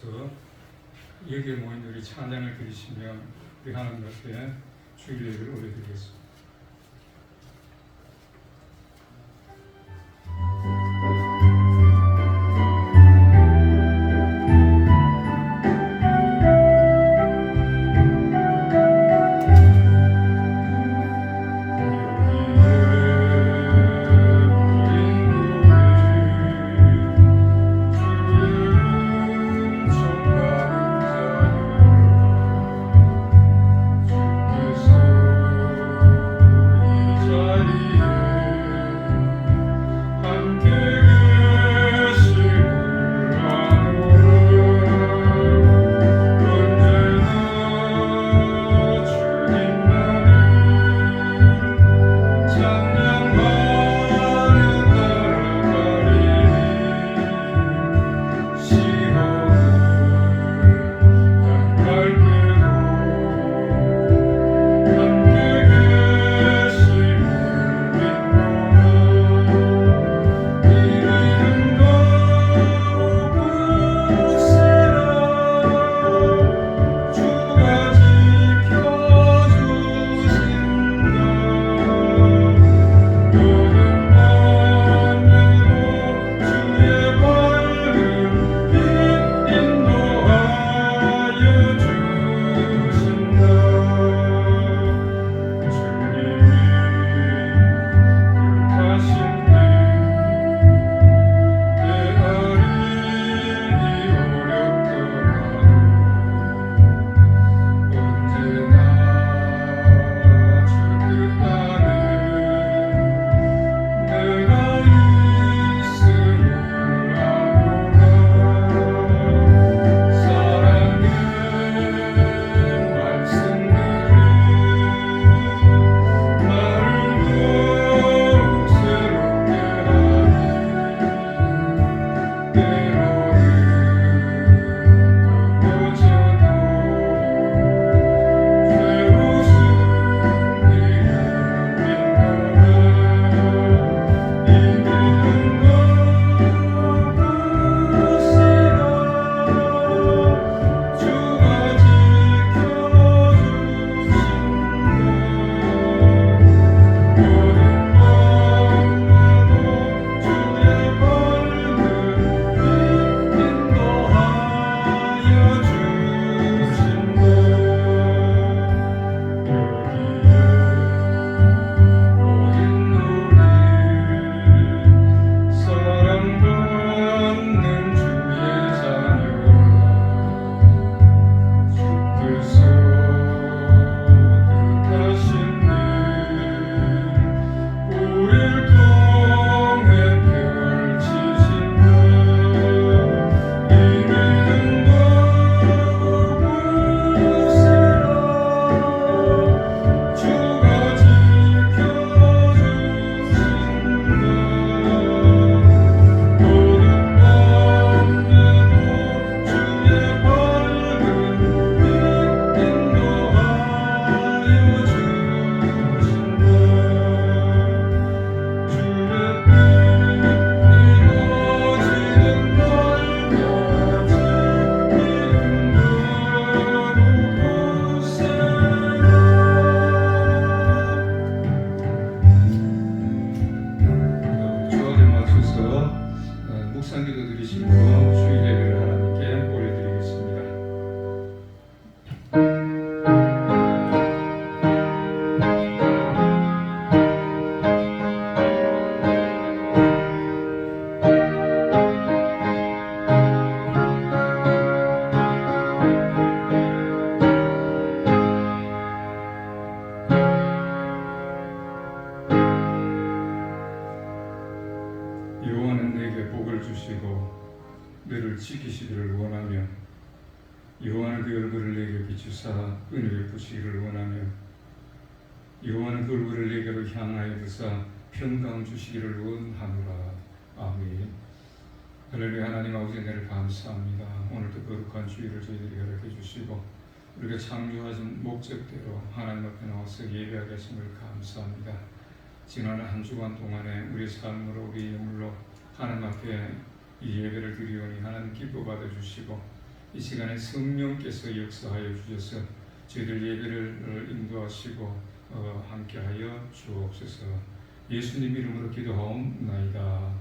일어나셔서 여기에 모인 우리 찬양을 드리시며 우리 하나님 앞에 주일 예배를 올려드리겠습니다. 묵상기도 드리시고 주일 예배를 하나님께 올려드리겠습니다. 여호와는 내게 복을 주시고 너를 지키시기를 원하며 여호와는 그 얼굴을 내게 비추사 은혜를 베푸시기를 원하며 여호와는 그 얼굴을 내게로 향하여 드사 평강 주시기를 원하노라. 아멘. 할렐루야. 하나님 아버지 은혜를 감사합니다. 오늘도 거룩한 주일을 저희들이 허락해 주시고 우리가 창조하신 목적대로 하나님 앞에 나와서 예배하게 하심을 감사합니다. 지난 한 주간 동안에 우리 삶으로 우리 예물로 하나님 앞에 이 예배를 드리오니 하나님 기뻐 받아주시고 이 시간에 성령께서 역사하여 주셔서 저희들 예배를 인도하시고 함께하여 주옵소서. 예수님 이름으로 기도하옵나이다.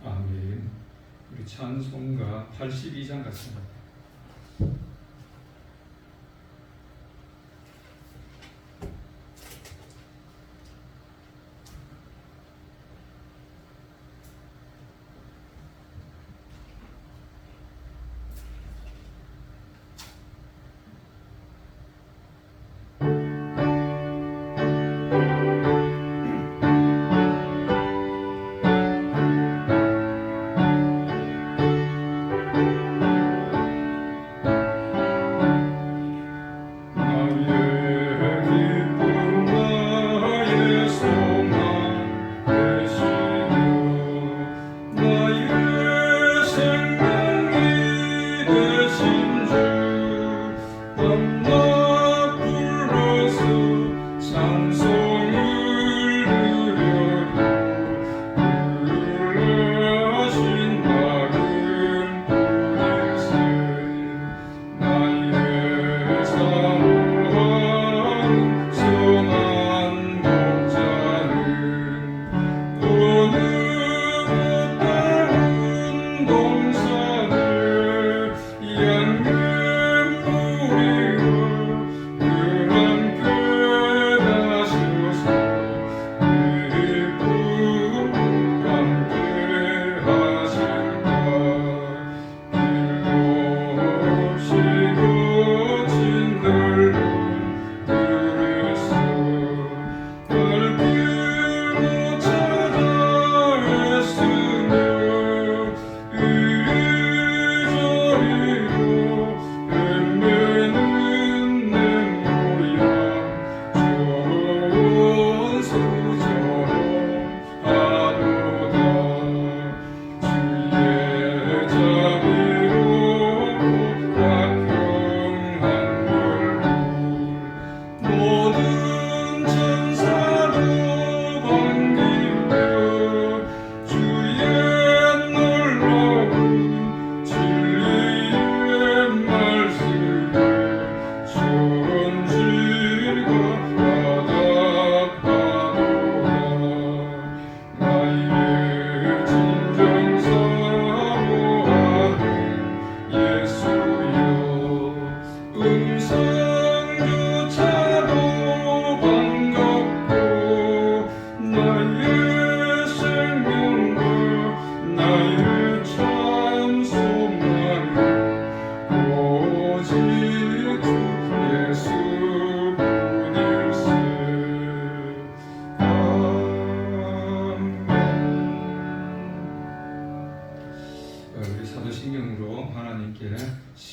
아멘. 우리 찬송가 82장 같습니다.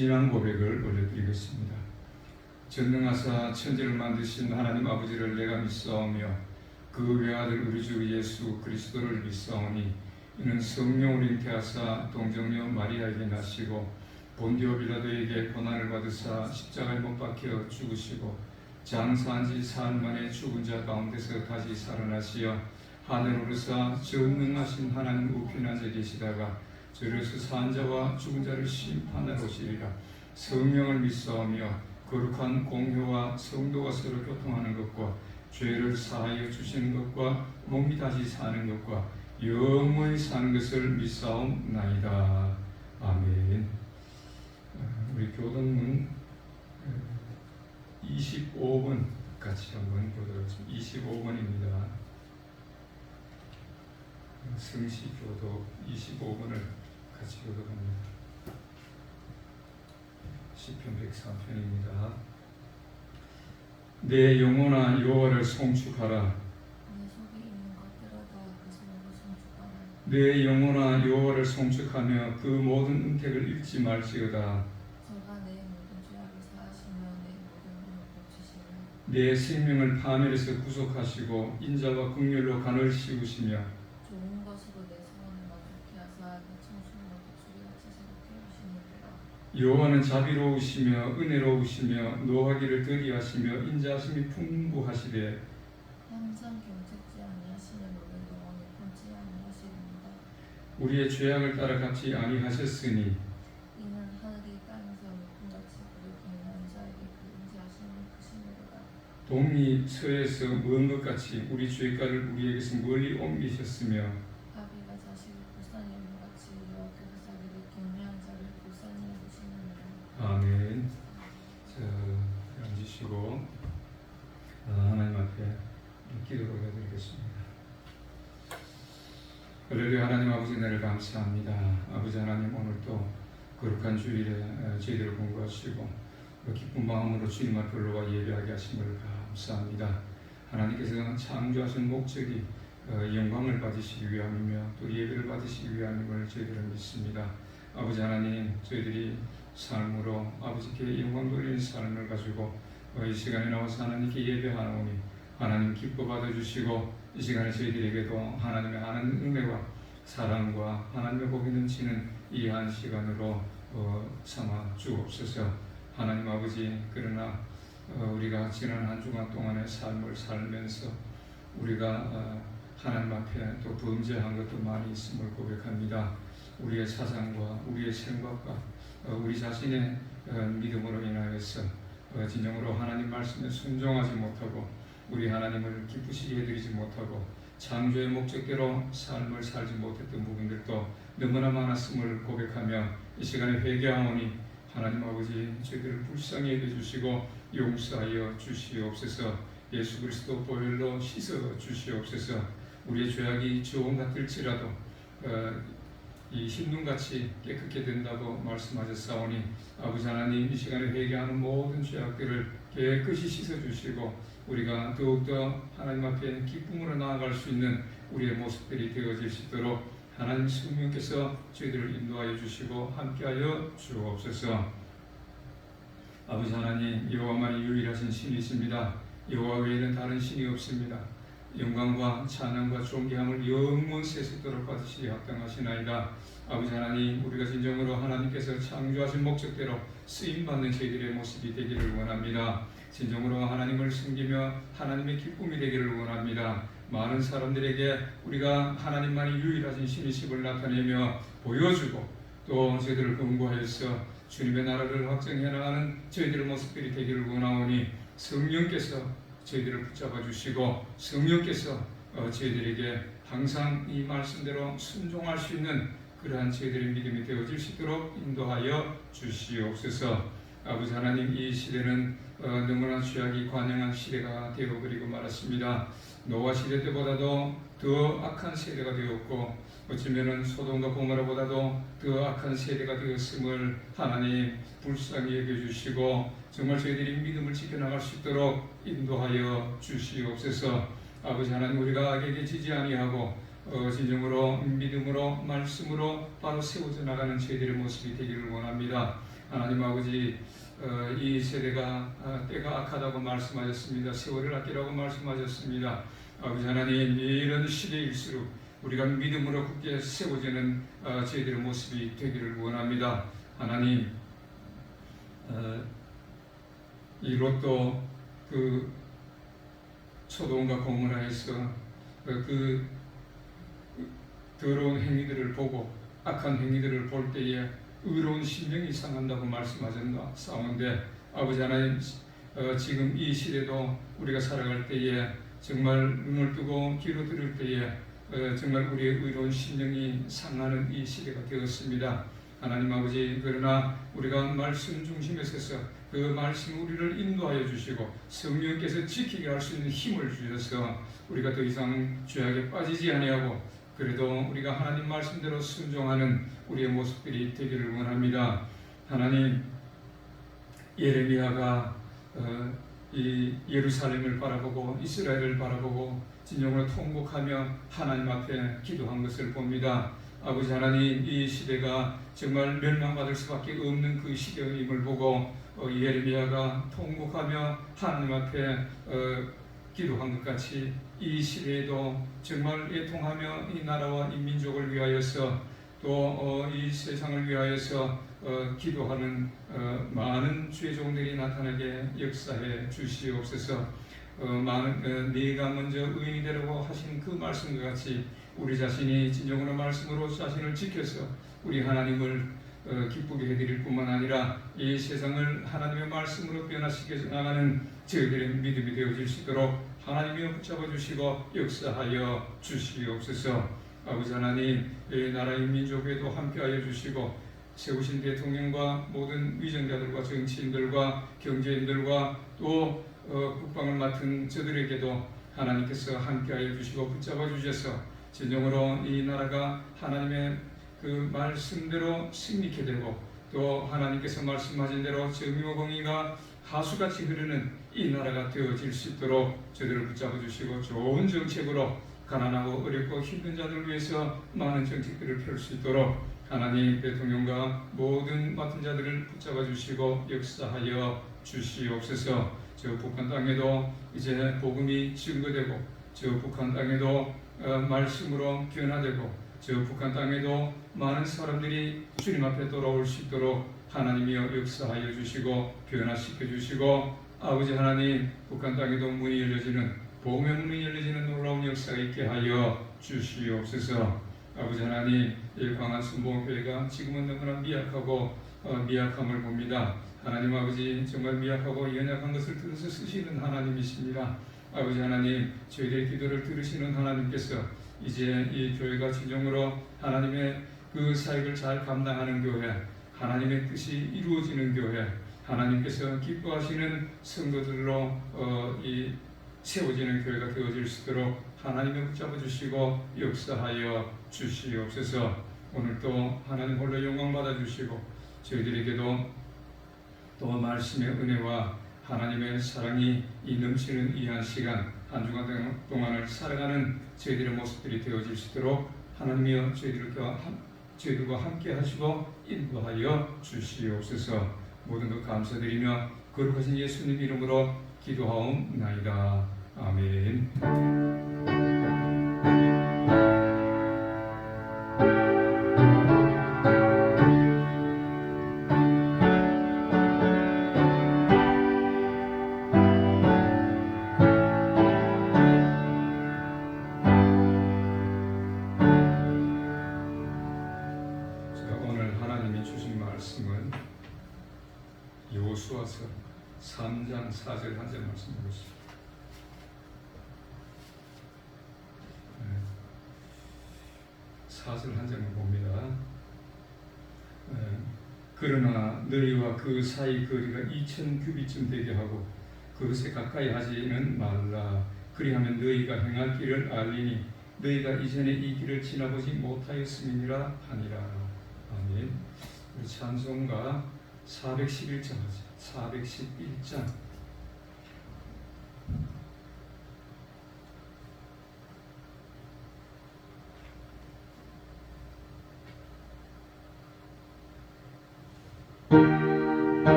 신앙 고백을 올려드리겠습니다. 전능하사 천지를 만드신 하나님 아버지를 내가 믿사오며 그 외아들 우리 주 예수 그리스도를 믿사오니 이는 성령을 잉태하사 동정녀 마리아에게 나시고 본디오 빌라도에게 고난을 받으사 십자가에 못 박혀 죽으시고 장사한 지 사흘 만에 죽은 자 가운데서 다시 살아나시어 하늘 오르사 전능하신 하나님 우편에 앉아 계시다가 저리서 산 자와 죽은 자를 심판하러 오시리라. 성령을 믿사오며 거룩한 공효와 성도가 서로 교통하는 것과 죄를 사하여 주시는 것과 몸이 다시 사는 것과 영원히 사는 것을 믿사옵나이다. 아멘. 우리 교동문 25번 같이 한번 보도록 하겠습니다. 25번입니다. 성시교독 25번을 같이 교독합니다. 시편 103편입니다. 내 영혼아 여호와를 송축하라. 내 영혼아 여호와를 송축하며 그 모든 은택을 잊지 말지어다. 내 생명을 파멸에서 구속하시고 인자와 긍휼로 간을 씌우시며 좋은 것으로 내 소원을 만족케 하사 내 청춘과 독수리같이 새롭게 하시느니라. 여호와는 자비로우시며 은혜로우시며 노하기를 더디하시며 인자하심이 풍부하시되 항상 경책지 아니하시는 오늘 영원히 끊지 아니하시리이다. 우리의 죄악을 따라 갚지 아니하셨으니 이는 하늘이 땅에서 동이 서에서 먼 것 같이 우리 죄가를 우리에게서 멀리 옮기셨으며 아비가 자식을 불쌍히 여김 같이 여호와께서 자기를 경외한 자를 불쌍히 여기시느니라. 아멘. 자, 앉으시고 하나님 앞에 기도를 올려드리겠습니다. 할렐루야. 하나님 아버지, 은혜를 감사합니다. 아버지 하나님, 오늘도 거룩한 주일에 저희들을 공부하시고 기쁜 마음으로 주님 앞에 올라와 예배하게 하심을 감사합니다. 하나님께서 창조하신 목적이 영광을 받으시기 위함이며 또 예배를 받으시기 위함임을 저희들은 믿습니다. 아버지 하나님, 저희들이 삶으로 아버지께 영광 돌리는 삶을 가지고 이 시간에 나와서 하나님께 예배하오니 하나님 기뻐 받아주시고 이 시간에 저희들에게도 하나님의 아는 은혜와 사랑과 하나님의 복이 넘치는 이 한 시간으로 삼아 주옵소서. 하나님 아버지, 그러나 우리가 지난 한 주간 동안의 삶을 살면서 우리가 하나님 앞에 또 범죄한 것도 많이 있음을 고백합니다. 우리의 사상과 우리의 생각과 우리 자신의 믿음으로 인하여서 진정으로 하나님 말씀에 순종하지 못하고 우리 하나님을 기쁘시게 해드리지 못하고 창조의 목적대로 삶을 살지 못했던 부분들도 너무나 많았음을 고백하며 이 시간에 회개하오니 하나님 아버지, 저희들을 불쌍히 여겨주시고 용서하여 주시옵소서. 예수 그리스도 보혈로 씻어 주시옵소서. 우리의 죄악이 저온 같을지라도 이 흰눈같이 깨끗게 된다고 말씀하셨사오니 아버지 하나님, 이 시간에 회개하는 모든 죄악들을 깨끗이 씻어주시고 우리가 더욱더 하나님 앞에 기쁨으로 나아갈 수 있는 우리의 모습들이 되어질 수 있도록 하나님 성령께서 저희들을 인도하여 주시고 함께하여 주옵소서. 아버지 하나님, 여호와만이 유일하신 신이십니다. 여호와 외에는 다른 신이 없습니다. 영광과 찬양과 존귀함을 영원 세세토록 받으시기 합당하시나이다. 아버지 하나님, 우리가 진정으로 하나님께서 창조하신 목적대로 쓰임받는 저희들의 모습이 되기를 원합니다. 진정으로 하나님을 섬기며 하나님의 기쁨이 되기를 원합니다. 많은 사람들에게 우리가 하나님만이 유일하신 신이심을 나타내며 보여주고 또 저희들을 권고하여서 주님의 나라를 확정해 나가는 저희들의 모습들이 되기를 원하오니 성령께서 저희들을 붙잡아 주시고 성령께서 저희들에게 항상 이 말씀대로 순종할 수 있는 그러한 저희들의 믿음이 되어질 수 있도록 인도하여 주시옵소서. 아버지 하나님, 이 시대는 너무나 죄악이 관영한 시대가 되어버리고 말았습니다. 노아 시대 때보다도 더 악한 세대가 되었고 어쩌면 소돔과 고모라보다도 더 악한 세대가 되었음을 하나님 불쌍히 여겨주시고 정말 저희들이 믿음을 지켜나갈 수 있도록 인도하여 주시옵소서. 아버지 하나님, 우리가 악에게 지지 아니하고 진정으로 믿음으로 말씀으로 바로 세워져 나가는 저희들의 모습이 되기를 원합니다. 하나님 아버지, 이 세대가 때가 악하다고 말씀하셨습니다. 세월을 아끼라고 말씀하셨습니다. 아버지 하나님, 이런 시대일수록 우리가 믿음으로 굳게 세워지는 저희들의 모습이 되기를 원합니다. 하나님, 이 롯도 그 소돔과 고모라에서 그 더러운 행위들을 보고 악한 행위들을 볼 때에 의로운 심령이 상한다고 말씀하셨사온데 아버지 하나님, 지금 이 시대도 우리가 살아갈 때에 정말 눈을 뜨고 귀로 들을 때에 정말 우리의 의로운 심령이 상하는 이 시대가 되었습니다. 하나님 아버지, 그러나 우리가 말씀 중심에 서서 그 말씀 우리를 인도하여 주시고 성령께서 지키게 할 수 있는 힘을 주셔서 우리가 더 이상 죄악에 빠지지 아니하고 그래도 우리가 하나님 말씀대로 순종하는 우리의 모습들이 되기를 원합니다. 하나님, 예레미야가 이 예루살렘을 바라보고 이스라엘을 바라보고 진정으로 통곡하며 하나님 앞에 기도한 것을 봅니다. 아버지 하나님, 이 시대가 정말 멸망받을 수밖에 없는 그 시대임을 보고 예레미야가 통곡하며 하나님 앞에 기도한 것 같이 이 시대에도 정말 애통하며 이 나라와 이 민족을 위하여서 또 이 세상을 위하여서 기도하는 많은 주의 종들이 나타나게 역사해 주시옵소서. 네가 먼저 의인이 되라고 하신 그 말씀과 같이 우리 자신이 진정으로 말씀으로 자신을 지켜서 우리 하나님을 기쁘게 해드릴 뿐만 아니라 이 세상을 하나님의 말씀으로 변화시켜 나가는 저희들의 믿음이 되어질 수 있도록 하나님이 붙잡아 주시고 역사하여 주시옵소서. 아버지 하나님, 이 나라의 민족에도 함께하여 주시고 세우신 대통령과 모든 위정자들과 정치인들과 경제인들과 또 국방을 맡은 저들에게도 하나님께서 함께하여 주시고 붙잡아 주셔서 진정으로 이 나라가 하나님의 그 말씀대로 승리케 되고 또 하나님께서 말씀하신 대로 정의와 공의가 하수같이 흐르는 이 나라가 되어질 수 있도록 저들을 붙잡아 주시고 좋은 정책으로 가난하고 어렵고 힘든 자들을 위해서 많은 정책들을 펼 수 있도록 하나님 대통령과 모든 맡은 자들을 붙잡아 주시고 역사하여 주시옵소서. 저 북한 땅에도 이제 복음이 증거되고 저 북한 땅에도 말씀으로 변화되고 저 북한 땅에도 많은 사람들이 주님 앞에 돌아올 수 있도록 하나님이여 역사하여 주시고 변화시켜 주시고 아버지 하나님 북한 땅에도 문이 열려지는 복음의 문이 열려지는 놀라운 역사가 있게 하여 주시옵소서. 아버지 하나님 이 광안 순복음교회가 지금은 너무나 미약하고 미약함을 봅니다. 하나님 아버지 정말 미약하고 연약한 것을 들어서 쓰시는 하나님이십니다. 아버지 하나님 저희들의 기도를 들으시는 하나님께서 이제 이 교회가 진정으로 하나님의 그 사역을 잘 감당하는 교회, 하나님의 뜻이 이루어지는 교회, 하나님께서 기뻐하시는 성도들로 이 세워지는 교회가 되어질 수 있도록 하나님의 붙잡아 주시고 역사하여 주시옵소서. 오늘도 하나님 홀로 영광 받아 주시고 저희들에게도 또 말씀의 은혜와 하나님의 사랑이 이 넘치는 이 한 시간 한 주간 동안을 살아가는 저희들의 모습들이 되어질 수 있도록 하나님이여 저희들과 함께 하시고 인도하여 주시옵소서. 모든 것 감사드리며 거룩하신 예수님 이름으로 기도하옵나이다. 아멘. 말씀은 여호수아서 3장 4절 한 절 말씀 보겠습니다. 4절 한 절만 봅니다. 그러나 너희와 그 사이 거리가 2000규빗쯤 되게 하고 그것에 가까이 하지는 말라. 그리하면 너희가 행할 길을 알리니 너희가 이전에 이 길을 지나보지 못하였음이니라 하니라. 아멘. 우리 찬송가 411장 하죠. 411장.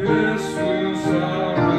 널 사랑하시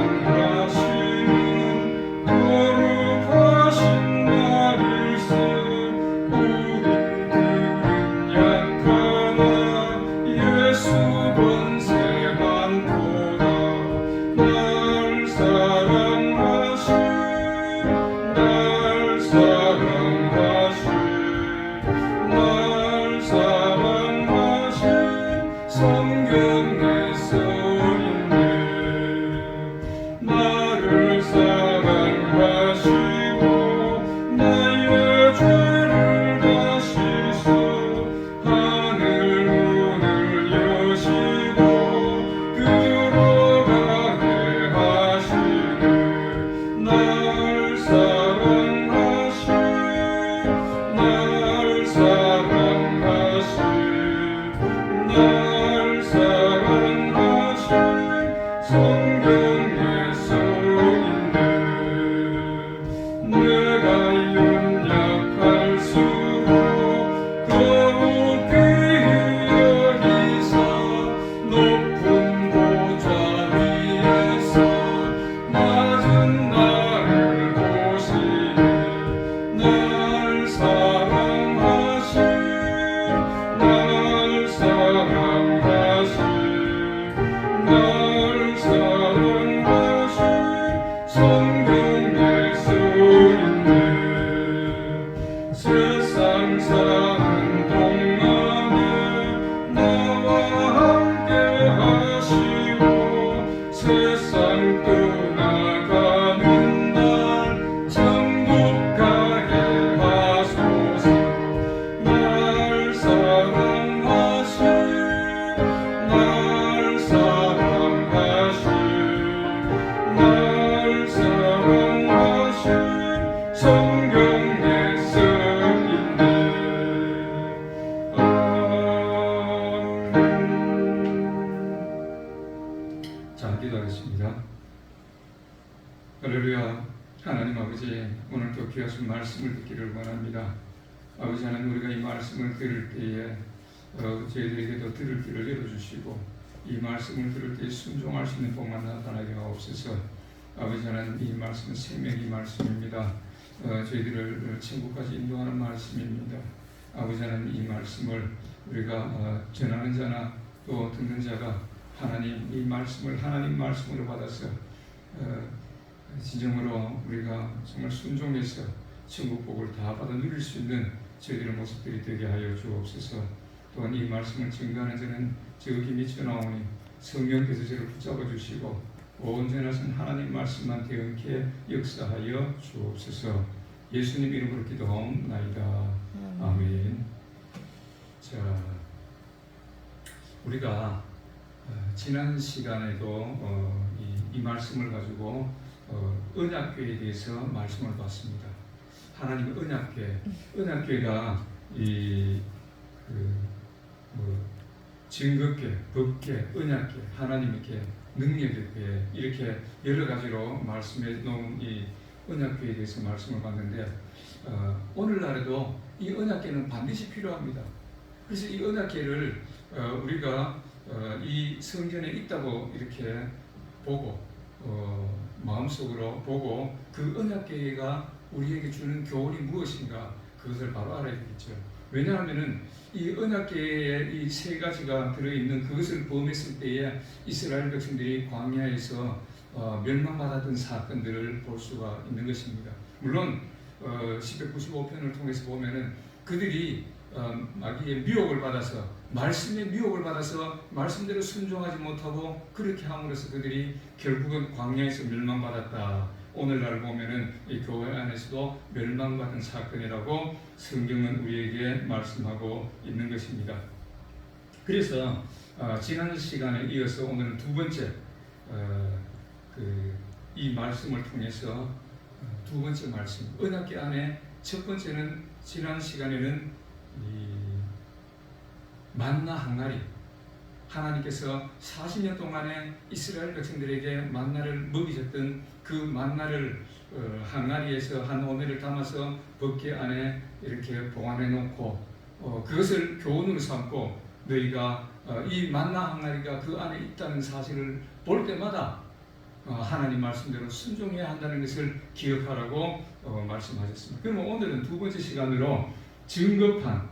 자, 기도하겠습니다. 할렐루야. 하나님 아버지, 오늘도 귀하신 말씀을 듣기를 원합니다. 아버지 하나님, 우리가 이 말씀을 들을 때에 저희들에게도 들을 길을 열어주시고 이 말씀을 들을 때 순종할 수 있는 복만 나타나게 하옵소서. 아버지 하나님, 이 말씀은 생명의 말씀입니다. 저희들을 천국까지 인도하는 말씀입니다. 아버지 하나님, 이 말씀을 우리가 전하는 자나 또 듣는 자가 하나님 이 말씀을 하나님 말씀으로 받아서 진정으로 우리가 정말 순종해서 천국 복을 다 받아 누릴 수 있는 저희들의 모습들이 되게 하여 주옵소서. 또한 이 말씀을 증거하는 자는 저기 미쳐 나오니 성령께서 저를 붙잡아 주시고 온전하신 하나님 말씀만 대응케 역사하여 주옵소서. 예수님 이름으로 기도하옵나이다. 아멘. 자, 우리가 지난 시간에도 이 말씀을 가지고 언약궤에 대해서 말씀을 봤습니다. 하나님의 언약궤가 증거궤, 법궤, 언약궤, 하나님의 궤, 능력의 궤, 이렇게 여러 가지로 말씀해 놓은 이 언약궤에 대해서 말씀을 봤는데 오늘날에도 이 언약궤는 반드시 필요합니다. 그래서 이 언약궤를 우리가 이 성전에 있다고 이렇게 보고 마음속으로 보고 그 언약궤가 우리에게 주는 교훈이 무엇인가 그것을 바로 알아야 되겠죠. 왜냐하면은 이 언약궤에 이 세 가지가 들어있는 그것을 범했을 때에 이스라엘 백성들이 광야에서 멸망받았던 사건들을 볼 수가 있는 것입니다. 물론 1095편을 통해서 보면은 그들이 마귀의 미혹을 받아서 말씀의 미혹을 받아서 말씀대로 순종하지 못하고 그렇게 함으로써 그들이 결국은 광야에서 멸망받았다. 오늘날 보면은 이 교회 안에서도 멸망받은 사건이라고 성경은 우리에게 말씀하고 있는 것입니다. 그래서 지난 시간에 이어서 오늘은 두 번째 이 말씀을 통해서 두 번째 말씀 언약궤 안에 첫 번째는 지난 시간에는 이 만나 항아리 하나님께서 40년 동안에 이스라엘 백성들에게 만나를 먹이셨던 그 만나를 항아리에서 한 오늘을 담아서 법궤 안에 이렇게 보관해 놓고 그것을 교훈으로 삼고 너희가 이 만나 항아리가 그 안에 있다는 사실을 볼 때마다 하나님 말씀대로 순종해야 한다는 것을 기억하라고 말씀하셨습니다. 그러면 오늘은 두 번째 시간으로 증거판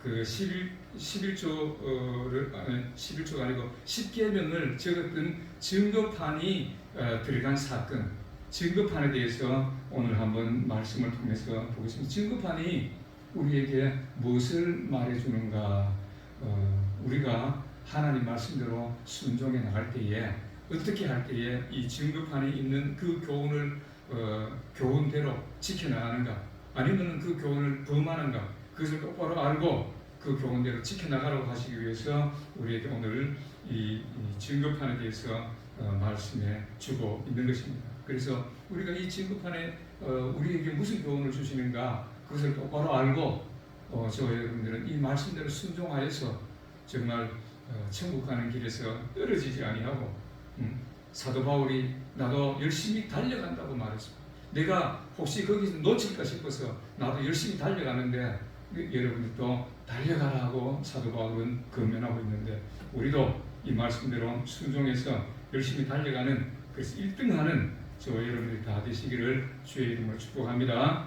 그 11조가 아니고 10계명을 적었던 증거판이 들어간 사건, 증거판에 대해서 오늘 한번 말씀을 통해서 보겠습니다. 증거판이 우리에게 무엇을 말해주는가? 우리가 하나님 말씀대로 순종해 나갈 때에 어떻게 할 때에 이 증거판이 있는 그 교훈을 교훈대로 지켜나가는가? 아니면 그 교훈을 범하는가? 그것을 똑바로 알고 그 교훈대로 지켜나가라고 하시기 위해서 우리에게 오늘 이 증거판에 대해서 말씀해 주고 있는 것입니다. 그래서 우리가 이 증거판에 우리에게 무슨 교훈을 주시는가 그것을 똑바로 알고 저와 여러분들은 이 말씀대로 순종하여서 정말 천국 가는 길에서 떨어지지 아니하고 사도 바울이 나도 열심히 달려간다고 말했습니다. 내가 혹시 거기서 놓칠까 싶어서 나도 열심히 달려가는데 여러분들도 달려가라고 사도 바울은 권면하고 있는데 우리도 이 말씀대로 순종해서 열심히 달려가는 그래서 1등하는 저와 여러분들이 다 되시기를 주의 이름으로 축복합니다.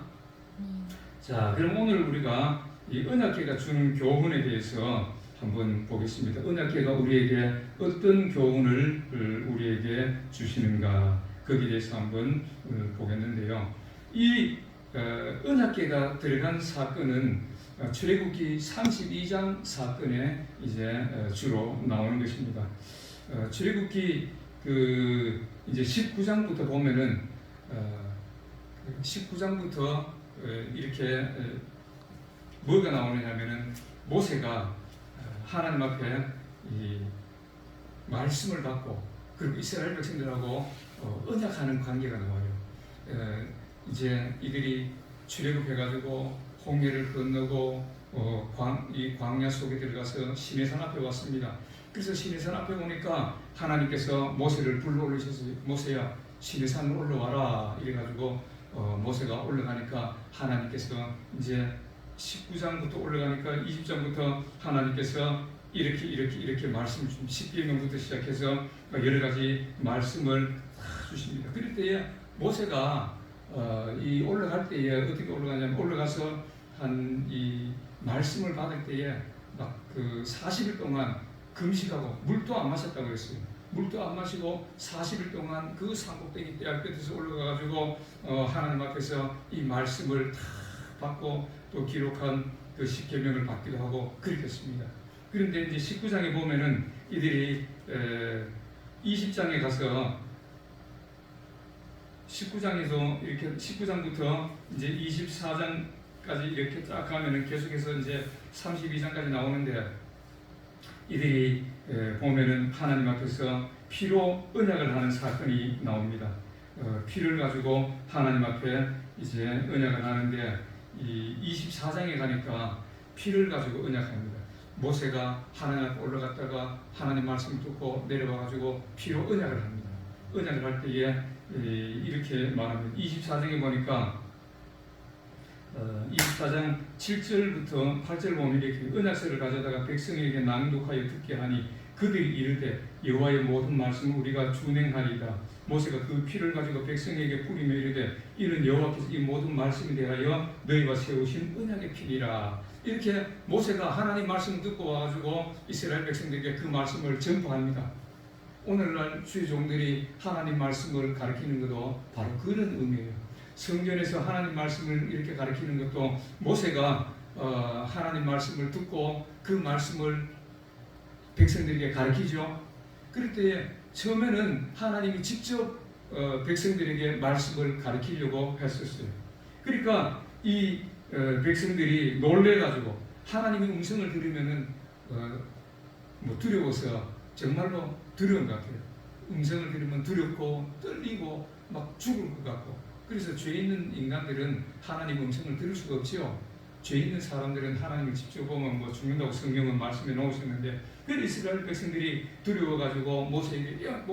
자, 그럼 오늘 우리가 이 언약궤가 주는 교훈에 대해서 한번 보겠습니다. 언약궤가 우리에게 어떤 교훈을 우리에게 주시는가 거기에 대해서 한번 보겠는데요. 이 언약궤가 들어간 사건은 출애굽기 32장 사건에 이제 주로 나오는 것입니다. 출애굽기 이제 19장부터 보면은 19장부터 이렇게 뭐가 나오느냐면은 모세가 하나님 앞에 이 말씀을 받고 그리고 이스라엘 백성들하고 언약하는 관계가 나와요. 이제 이들이 출애굽해가지고 홍해를 건너고 이 광야 속에 들어가서 시내산 앞에 왔습니다. 그래서 시내산 앞에 오니까 하나님께서 모세를 불러 올리셔서 모세야 시내산 올라와라 이래가지고 모세가 올라가니까 하나님께서 이제 19장부터 올라가니까 20장부터 하나님께서 이렇게 말씀을 좀 십계명부터 시작해서 여러 가지 말씀을 주십니다. 그럴 때에 모세가 이 올라갈 때에 어떻게 올라가냐면 올라가서 한 이 말씀을 받을 때에 막 그 40일 동안 금식하고 물도 안 마셨다고 했어요. 물도 안 마시고 40일 동안 그 산꼭대기 떼알 끝에서 올라가가지고 하나님 앞에서 이 말씀을 다 받고 또 기록한 그 십계명을 받기도 하고 그렇겠습니다. 그런데 이제 19장에 보면은 이들이 20장에 가서 19장에서 이렇게 19장부터 이제 24장까지 이렇게 쫙 가면은 계속해서 이제 32장까지 나오는데 이들이 보면은 하나님 앞에서 피로 언약을 하는 사건이 나옵니다. 피를 가지고 하나님 앞에 이제 언약을 하는데 이 24장에 가니까 피를 가지고 언약합니다. 모세가 하나님 앞에 올라갔다가 하나님 말씀 듣고 내려와 가지고 피로 언약을 합니다. 언약을 할 때에 이렇게 말합니다. 24장에 보니까 24장 7절부터 8절 보면 이렇게 언약서를 가져다가 백성에게 낭독하여 듣게 하니 그들이 이르되 여호와의 모든 말씀을 우리가 준행하리이다. 모세가 그 피를 가지고 백성에게 뿌리며 이르되 이는 여호와께서 이 모든 말씀에 대하여 너희와 세우신 언약의 피니라. 이렇게 모세가 하나님 말씀을 듣고 와가지고 이스라엘 백성들에게 그 말씀을 전파합니다. 오늘날 주의 종들이 하나님 말씀을 가르치는 것도 바로 그런 의미예요. 성전에서 하나님 말씀을 이렇게 가르치는 것도 모세가 하나님 말씀을 듣고 그 말씀을 백성들에게 가르치죠. 그럴 때 처음에는 하나님이 직접 백성들에게 말씀을 가르치려고 했었어요. 그러니까 이 백성들이 놀래가지고 하나님의 음성을 들으면은 두려워서 정말로 두려운 것 같아요. 음성을 들으면 두렵고 떨리고 막 죽을 것 같고. 그래서 죄 있는 인간들은 하나님 음성을 들을 수가 없지요. 죄 있는 사람들은 하나님을 직접 보면 뭐 죽는다고 성경은 말씀해 놓으셨는데 그 이스라엘 백성들이 두려워가지고 모세에게 야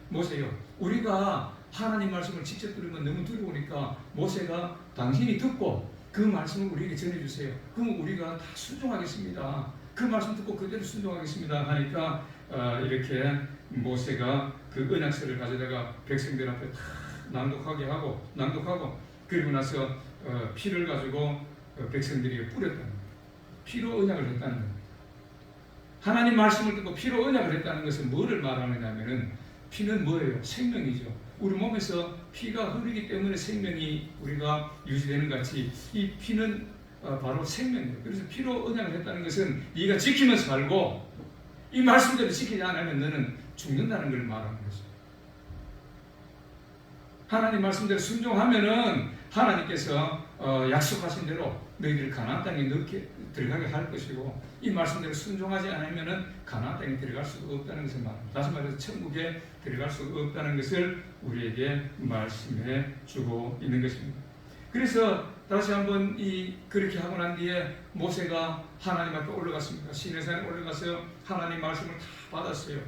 모세요 우리가 하나님 말씀을 직접 들으면 너무 두려우니까 모세가 당신이 듣고 그 말씀을 우리에게 전해주세요. 그럼 우리가 다 순종하겠습니다. 그 말씀 듣고 그대로 순종하겠습니다 하니까 이렇게 모세가 그 언약서를 가져다가 백성들 앞에 다 낭독하고 그리고 나서 피를 가지고 백성들이 뿌렸다는 거예요. 피로 언약을 했다는 거예요. 하나님 말씀을 듣고 피로 언약을 했다는 것은 뭐를 말하느냐면은 피는 뭐예요? 생명이죠. 우리 몸에서 피가 흐르기 때문에 생명이 우리가 유지되는 같이 이 피는 바로 생명이에요. 그래서 피로 언약을 했다는 것은 네가 지키면서 살고 이 말씀대로 지키지 않으면 너는 죽는다는 걸 말하는 거죠. 하나님 말씀대로 순종하면은 하나님께서 약속하신 대로 너희들 가나안 땅에 넣게 들어가게 할 것이고 이 말씀대로 순종하지 않으면은 가나안 땅에 들어갈 수가 없다는 것을 말합니다. 다시 말해서 천국에 들어갈 수가 없다는 것을 우리에게 말씀해 주고 있는 것입니다. 그래서 다시 한번 그렇게 하고 난 뒤에 모세가 하나님 앞에 올라갔습니다. 시내산에 올라가서 하나님 말씀을 다 받았어요.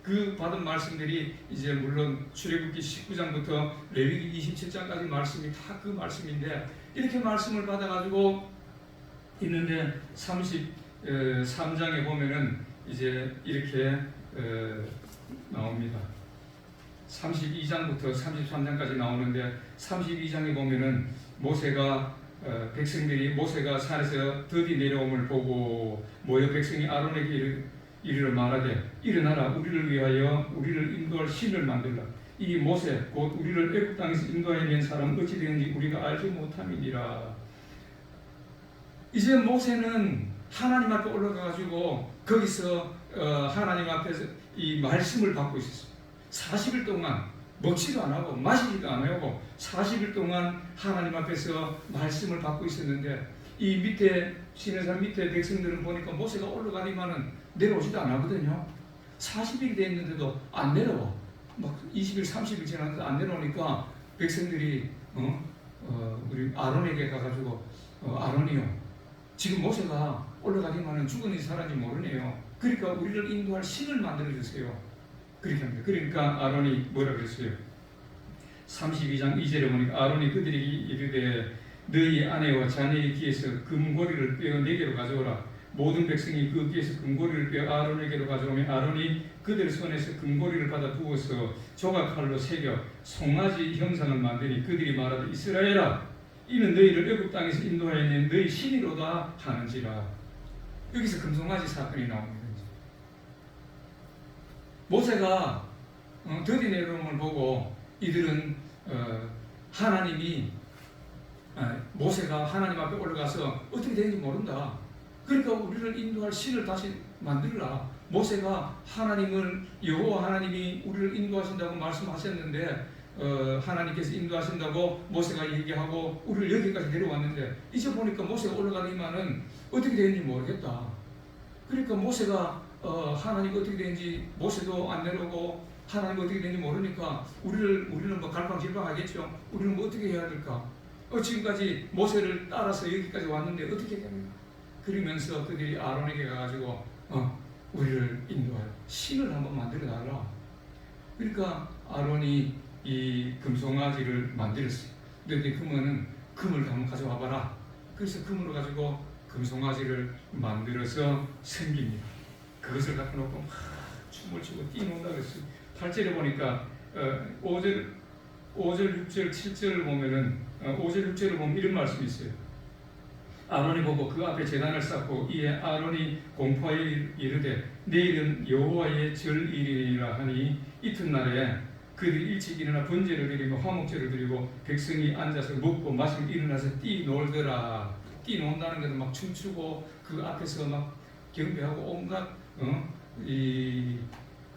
그 받은 말씀들이 이제 물론 출애굽기 19장부터 레위기 27장까지 말씀이 다 그 말씀인데 이렇게 말씀을 받아가지고 있는데 33장에 보면은 이제 이렇게 나옵니다. 32장부터 33장까지 나오는데 32장에 보면은 모세가 산에서 더디 내려옴을 보고 모여 백성이 아론에게 이르러 말하되 일어나라 우리를 위하여 우리를 인도할 신을 만들라. 이 모세 곧 우리를 애굽 땅에서 인도하여 사람 어찌 되는지 우리가 알지 못함이니라. 이제 모세는 하나님 앞에 올라가가지고 거기서 하나님 앞에서 이 말씀을 받고 있었어요. 40일 동안 먹지도 안 하고 마시지도 안 하고 40일 동안 하나님 앞에서 말씀을 받고 있었는데 이 밑에 시내산 밑에 백성들은 보니까 모세가 올라가니만은 내려오지도 안 하거든요. 40일이 됐는데도 안 내려와. 막 20일, 30일 지났는데 안 내려오니까 백성들이 우리 아론에게 가가지고 아론이요, 지금 모세가 올라가기만은 죽었는지 살았는지 모르네요. 그러니까 우리를 인도할 신을 만들어 주세요. 그렇게 합니다. 그러니까 아론이 뭐라 그랬어요? 32장 2절에 보니까 아론이 그들에게 이르되 너희 아내와 자녀의 귀에서 금고리를 빼어 내게로 가져오라. 모든 백성이 그 귀에서 금고리를 빼어 아론에게로 가져오면 아론이 그들 손에서 금고리를 받아 부어서 조각칼로 새겨 송아지 형상을 만드니 그들이 말하되 이스라엘아 이는 너희를 애굽 땅에서 인도하여 낸 너희 신이로다 하는지라. 여기서 금송아지 사건이 나옵니다. 모세가 더디 내려옴을 보고 이들은 하나님이 모세가 하나님 앞에 올라가서 어떻게 되는지 모른다. 그러니까 우리를 인도할 신을 다시 만들라. 모세가 하나님을 여호와 하나님이 우리를 인도하신다고 말씀하셨는데 하나님께서 인도하신다고 모세가 얘기하고 우리를 여기까지 내려왔는데 이제 보니까 모세가 올라가니만은 어떻게 되는지 모르겠다. 그러니까 모세가 하나님이 어떻게 되는지 모세도 안 내려오고 하나님이 어떻게 되는지 모르니까 우리는 뭐 갈팡질팡하겠죠. 우리는 뭐 어떻게 해야 될까? 지금까지 모세를 따라서 여기까지 왔는데 어떻게 해야 됩니까? 그러면서 그들이 아론에게 가가지고 우리를 인도할 신을 한번 만들어 달라. 그러니까 아론이 이 금송아지를 만들었어요. 근데 그러면은 금을 한번 가져와 봐라. 그래서 금으로 가지고 금송아지를 만들어서 섬깁니다. 그것을 갖다 놓고 막 춤을 추고 뛰는다 그랬어요. 8절에 보니까 5절, 6절, 7절을 보면은 5절, 6절을 보면 이런 말씀이 있어요. 아론이 보고 그 앞에 제단을 쌓고 이에 아론이 공포하여 이르되 내일은 여호와의 절일이라 하니 이튿날에 그들이 일찍 일어나 번제를 드리고 화목제를 드리고 백성이 앉아서 먹고 마시고 일어나서 뛰놀더라. 뛰논다는 것은 막 춤추고 그 앞에서 막 경배하고 온갖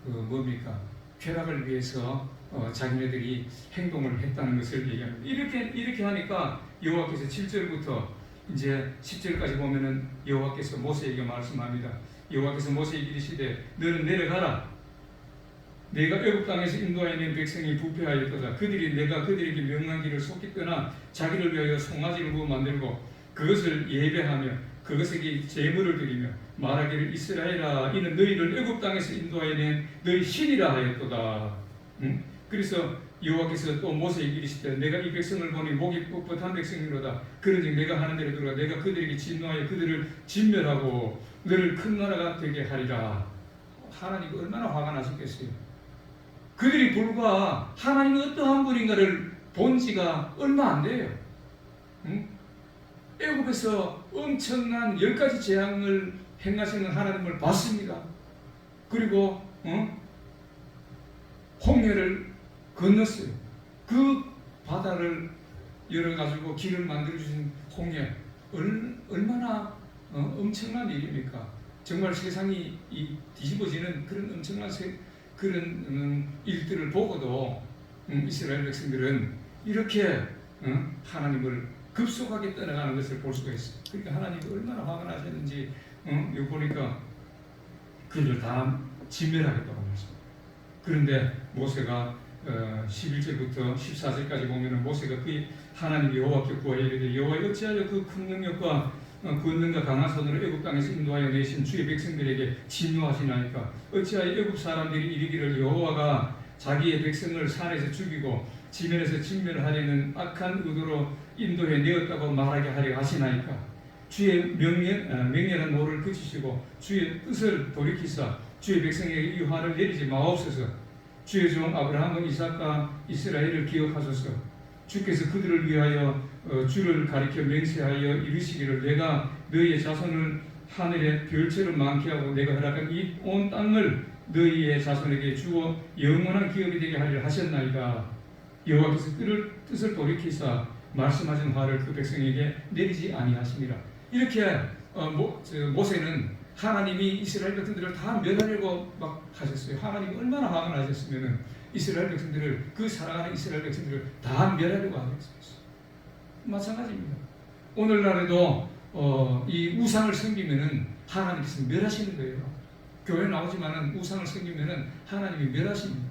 뭡니까 쾌락을 위해서 자기네들이 행동을 했다는 것을 얘기합니다. 이렇게 하니까 여호와께서 7절부터 이제 10절까지 보면은 여호와께서 모세에게 말씀합니다. 여호와께서 모세에게 이르시되 너는 내려가라. 내가 애굽 땅에서 인도하여 낸 백성이 부패하였도다. 그들이 내가 그들에게 명한 길을 속히 떠나 자기를 위하여 송아지를 구워 만들고 그것을 예배하며 그것에게 제물을 드리며 말하기를 이스라엘아 이는 너희를 애굽 땅에서 인도하여 낸 너희 신이라 하였도다. 그래서 여호와께서 또 모세에게 이르시되 내가 이 백성을 보니 목이 뻣뻣한 백성이로다. 그런즉 내가 하는 대로 들어가 내가 그들에게 진노하여 그들을 진멸하고 너를 큰 나라가 되게 하리라. 하나님이 얼마나 화가 나셨겠어요. 그들이 불과 하나님이 어떠한 분인가를 본 지가 얼마 안 돼요. 애굽에서 엄청난 10가지 재앙을 행하시는 하나님을 봤습니다. 그리고 홍해를 건넜어요. 그 바다를 열어가지고 길을 만들어주신 홍해 얼마나 엄청난 일입니까? 정말 세상이 뒤집어지는 그런 엄청난 그런 일들을 보고도 이스라엘 백성들은 이렇게 하나님을 급속하게 떠나가는 것을 볼 수가 있어요. 그러니까 하나님이 얼마나 화가 나셨는지 여기 보니까 그들을 다 진멸하겠다고 말씀합니다. 그런데 모세가 11절부터 14절까지 보면은 모세가 그 하나님 여호와께 구하여 이르되 여호와 어찌하여 그 큰 능력과 권능과 강한 손으로 애굽 땅에서 인도하여 내신 주의 백성들에게 진노하시나이까? 어찌하여 애굽 사람들이 이르기를 여호와가 자기의 백성을 산에서 죽이고 지면에서 진멸하려는 악한 의도로 인도해 내었다고 말하게 하려 하시나이까? 주의 명령한 노를 그치시고 주의 뜻을 돌이키사 주의 백성에게 이 화를 내리지 마옵소서. 주의 종 아브라함과 이삭과 이스라엘을 기억하소서. 주께서 그들을 위하여 주를 가리켜 맹세하여 이르시기를 내가 너희의 자손을 하늘의 별처럼 많게 하고 내가 허락한 이 온 땅을 너희의 자손에게 주어 영원한 기업이 되게 하리라 하셨나이다. 여호와께서 뜻을 돌이키사 말씀하신 화를 그 백성에게 내리지 아니하시니라. 이렇게 모세는 하나님이 이스라엘 백성들을 다 멸하려고 막 하셨어요. 하나님이 얼마나 화가 나셨으면은 이스라엘 백성들을 그 살아가는 이스라엘 백성들을 다 멸하려고 하셨어요. 마찬가지입니다. 오늘날에도 이 우상을 섬기면은 하나님께서 멸하시는 거예요. 교회 나오지만은 우상을 섬기면은 하나님이 멸하십니다.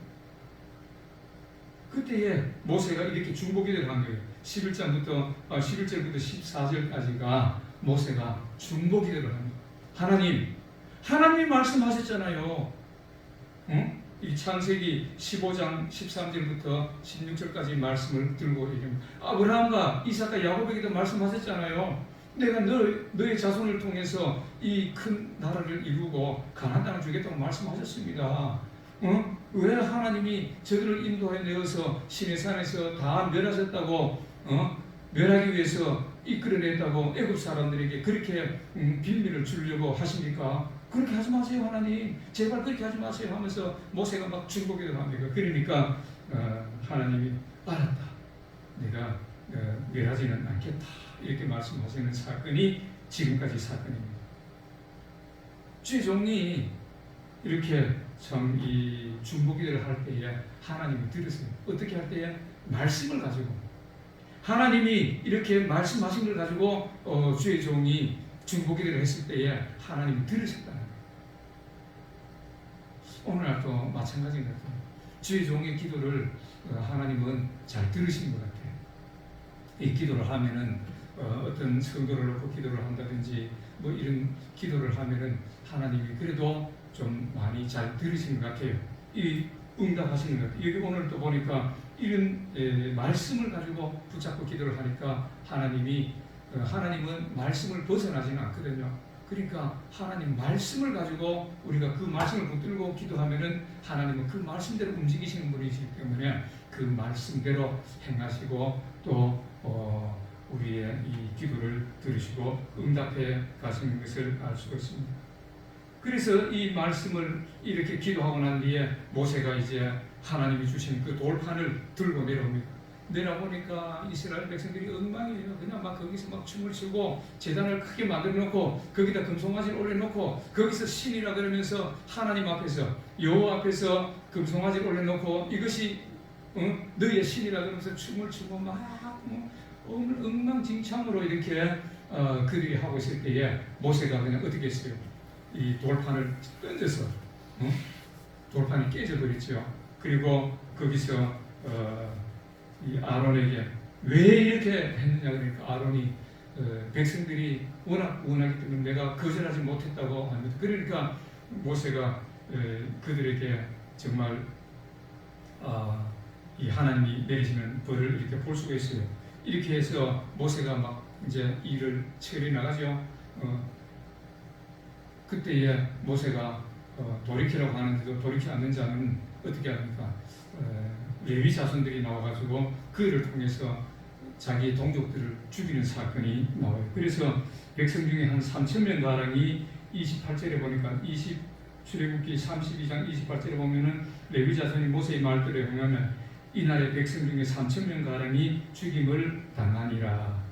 그때에 모세가 이렇게 중보기도를 한 거예요. 11절부터 14절까지가 모세가 중보 기도를 합니다. 하나님이 말씀하셨잖아요. 응? 이 창세기 15장 13절부터 16절까지 말씀을 들고 얘기합니다. 아브라함과 이삭과 야곱에게도 말씀하셨잖아요. 내가 너의 자손을 통해서 이 큰 나라를 이루고 가나안 땅을 주겠다고 말씀하셨습니다. 왜 하나님이 저들을 인도해 내어서 시내산에서 다 멸하셨다고 멸하기 위해서 이끌어냈다고 애굽 사람들에게 그렇게 빌미를 주려고 하십니까? 그렇게 하지 마세요, 하나님. 제발 그렇게 하지 마세요 하면서 모세가 막 중보기도를 합니다. 그러니까 하나님이 알았다. 내가 멸하지는 않겠다. 이렇게 말씀하시는 사건이 지금까지 사건입니다. 주의 종이 이렇게 참 이 중보기도를 할 때에 하나님이 들으세요. 어떻게 할 때에? 말씀을 가지고. 하나님이 이렇게 말씀하신 걸 가지고 주의 종이 중보기도를 했을 때에 하나님이 들으셨다는 거예요. 오늘날도 마찬가지인 것 같아요. 주의 종의 기도를 하나님은 잘 들으신 것 같아요. 이 기도를 하면은 어떤 성도를 놓고 기도를 한다든지 뭐 이런 기도를 하면은 하나님이 그래도 좀 많이 잘 들으신 것 같아요. 이 응답하시는 것 같아요. 여기 오늘 또 보니까 이런 말씀을 가지고 붙잡고 기도를 하니까 하나님은 말씀을 벗어나지는 않거든요. 그러니까 하나님 말씀을 가지고 우리가 그 말씀을 붙들고 기도하면은 하나님은 그 말씀대로 움직이시는 분이시기 때문에 그 말씀대로 행하시고 또 우리의 이 기도를 들으시고 응답해 가시는 것을 알 수가 있습니다. 그래서 이 말씀을 이렇게 기도하고 난 뒤에 모세가 이제 하나님이 주신 그 돌판을 들고 내려옵니다. 내려보니까 이스라엘 백성들이 엉망이에요. 그냥 막 거기서 막 춤을 추고 제단을 크게 만들어 놓고 거기다 금송아지를 올려놓고 거기서 신이라 그러면서 하나님 앞에서 여호와 앞에서 금송아지를 올려놓고 이것이 너희의 신이라 그러면서 춤을 추고 막 엉망진창으로 이렇게 그들이 하고 있을 때에 모세가 그냥 어떻게 했어요? 이 돌판을 던져서 돌판이 깨져버렸죠. 그리고 거기서 이 아론에게 왜 이렇게 했느냐 그러니까 아론이 백성들이 워낙 원하기 때문에 내가 거절하지 못했다고 합니다. 그러니까 모세가 그들에게 정말 이 하나님이 내리시는 벌을 이렇게 볼 수가 있어요. 이렇게 해서 모세가 막 이제 일을 처리해 나가죠. 그때에 모세가 돌이키라고 하는데도 돌이키지 않는 자는 어떻게 합니까? 레위 자손들이 나와가지고 그를 통해서 자기 동족들을 죽이는 사건이 나와요. 그래서 백성 중에 한 3,000명 가량이 28절에 보니까 출애굽기 32장 28절에 보면은 레위 자손이 모세의 말대로 행하면 이날의 백성 중에 3,000명 가량이 죽임을 당하니라.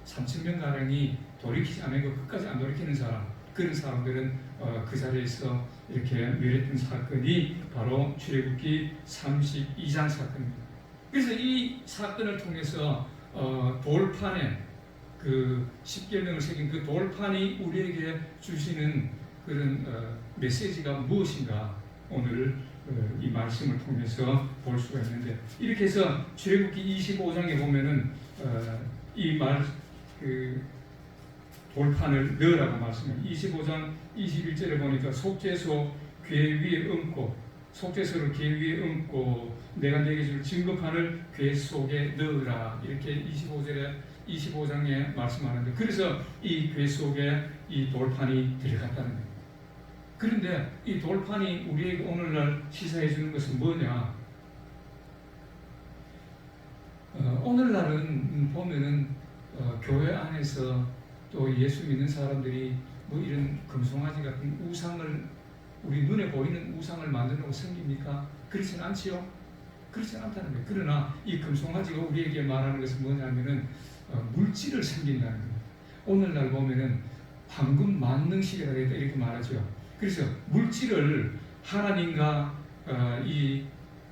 3,000명 가량이 돌이키지 않고 끝까지 안 돌이키는 사람, 그런 사람들은 그 자리에서 이렇게 멸했던 사건이 바로 출애굽기 32장 사건입니다. 그래서 이 사건을 통해서 돌판에 그 십계명을 새긴 그 돌판이 우리에게 주시는 그런 메시지가 무엇인가 오늘 이 말씀을 통해서 볼 수가 있는데, 이렇게 해서 출애굽기 25장에 보면은 이 돌판을 넣으라고 말씀해요. 25장 21절에 보니까 속죄소 궤 위에 얹고, 속죄소를 궤 위에 얹고 내가 내게 줄 증거판을 궤 속에 넣으라, 이렇게 25장에 말씀하는데, 그래서 이 궤 속에 이 돌판이 들어갔다는 거예요. 그런데 이 돌판이 우리에게 오늘날 시사해 주는 것은 뭐냐? 오늘날은 보면은 교회 안에서 또 예수 믿는 사람들이 뭐 이런 금송아지 같은 우상을, 우리 눈에 보이는 우상을 만들려고 섬깁니까? 그렇지는 않지요. 그렇지는 않다는 거예요. 그러나 이 금송아지가 우리에게 말하는 것은 뭐냐면은 물질을 섬긴다는 거예요. 오늘날 보면은 황금 만능시대가 됐다 이렇게 말하죠. 그래서 물질을, 하나님과 이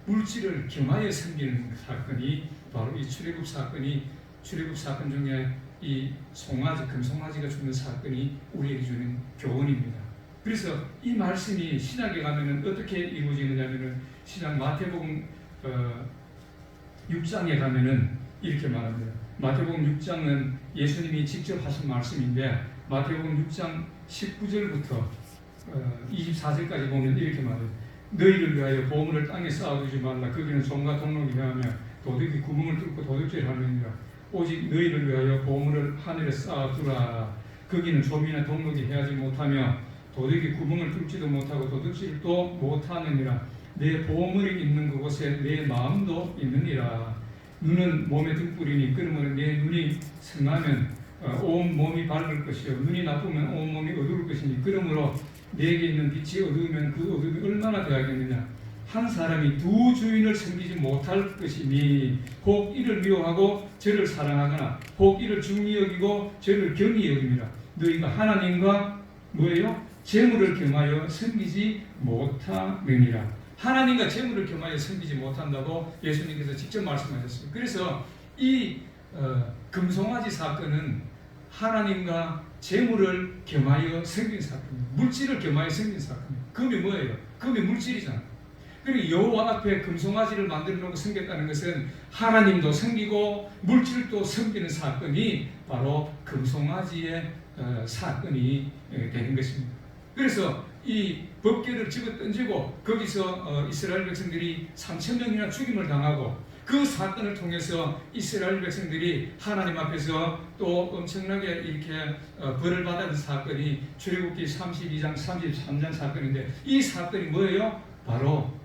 물질을 겸하여 섬기는 사건이 바로 이 출애굽 사건 중에 이 송아지, 금송아지가 주는 사건이 우리에게 주는 교훈입니다. 그래서 이 말씀이 신약에 가면은 어떻게 이루어지느냐면은 신약 마태복음 6장에 가면은 이렇게 말합니다. 마태복음 6장은 예수님이 직접 하신 말씀인데 마태복음 6장 19절부터 24절까지 보면 이렇게 말해요. 너희를 위하여 보물을 땅에 쌓아두지 말라. 거기는 종과 동록이 행하며 도둑이 구멍을 뚫고 도둑질하느니라. 오직 너희를 위하여 보물을 하늘에 쌓아두라. 거기는 좀이나 동록이 행하지 못하며 도둑이 구멍을 뚫지도 못하고 도둑질도 못하느니라. 내 보물이 있는 그곳에 내 마음도 있느니라. 눈은 몸의 등불이니 그러므로 내 눈이 성하면 온 몸이 밝을 것이요 눈이 나쁘면 온 몸이 어두울 것이니 그러므로 내게 있는 빛이 어두우면 그 어둠이 얼마나 더하겠느냐. 한 사람이 두 주인을 섬기지 못할 것이니 혹 이를 미워하고 저를 사랑하거나 혹 이를 중히 여기고 저를 경히 여김이라. 너희가 하나님과 뭐예요? 재물을 겸하여 섬기지 못하느니라. 하나님과 재물을 겸하여 섬기지 못한다고 예수님께서 직접 말씀하셨습니다. 그래서 이 금송아지 사건은 하나님과 재물을 겸하여 섬긴 사건입니다. 물질을 겸하여 섬긴 사건입니다. 금이 뭐예요? 금이 물질이잖아요. 그리고 여호와 앞에 금송아지를 만들어 놓고 섬겼다는 것은 하나님도 섬기고 물질도 섬기는 사건이 바로 금송아지의 사건이 되는 것입니다. 그래서 이 법궤를 집어 던지고 거기서 이스라엘 백성들이 3,000명이나 죽임을 당하고 그 사건을 통해서 이스라엘 백성들이 하나님 앞에서 또 엄청나게 이렇게 벌을 받은 사건이 출애굽기 32장 33장 사건인데 이 사건이 뭐예요? 바로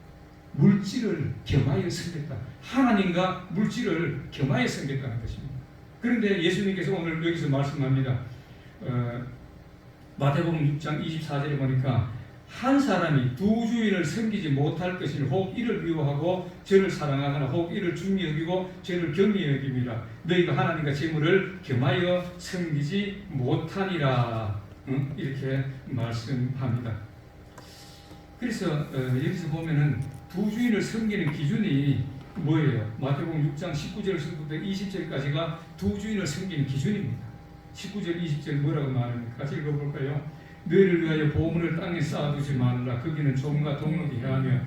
물질을 겸하여 섬겼다. 하나님과 물질을 겸하여 섬겼다는 것입니다. 그런데 예수님께서 오늘 여기서 말씀합니다. 마태복음 6장 24절에 보니까 한 사람이 두 주인을 섬기지 못할 것이니 혹 이를 미워하고 저를 사랑하거나 혹 이를 중히 여기고 저를 경히 여김이라. 너희가 하나님과 재물을 겸하여 섬기지 못하니라. 이렇게 말씀합니다. 그래서 여기서 보면은 두 주인을 섬기는 기준이 뭐예요? 마태복음 6장 19절부터 20절까지가 두 주인을 섬기는 기준입니다. 19절 20절 뭐라고 말합니까? 같이 읽어볼까요? 너희를 위하여 보물을 땅에 쌓아두지 말라. 거기는 종과 동록이 행하며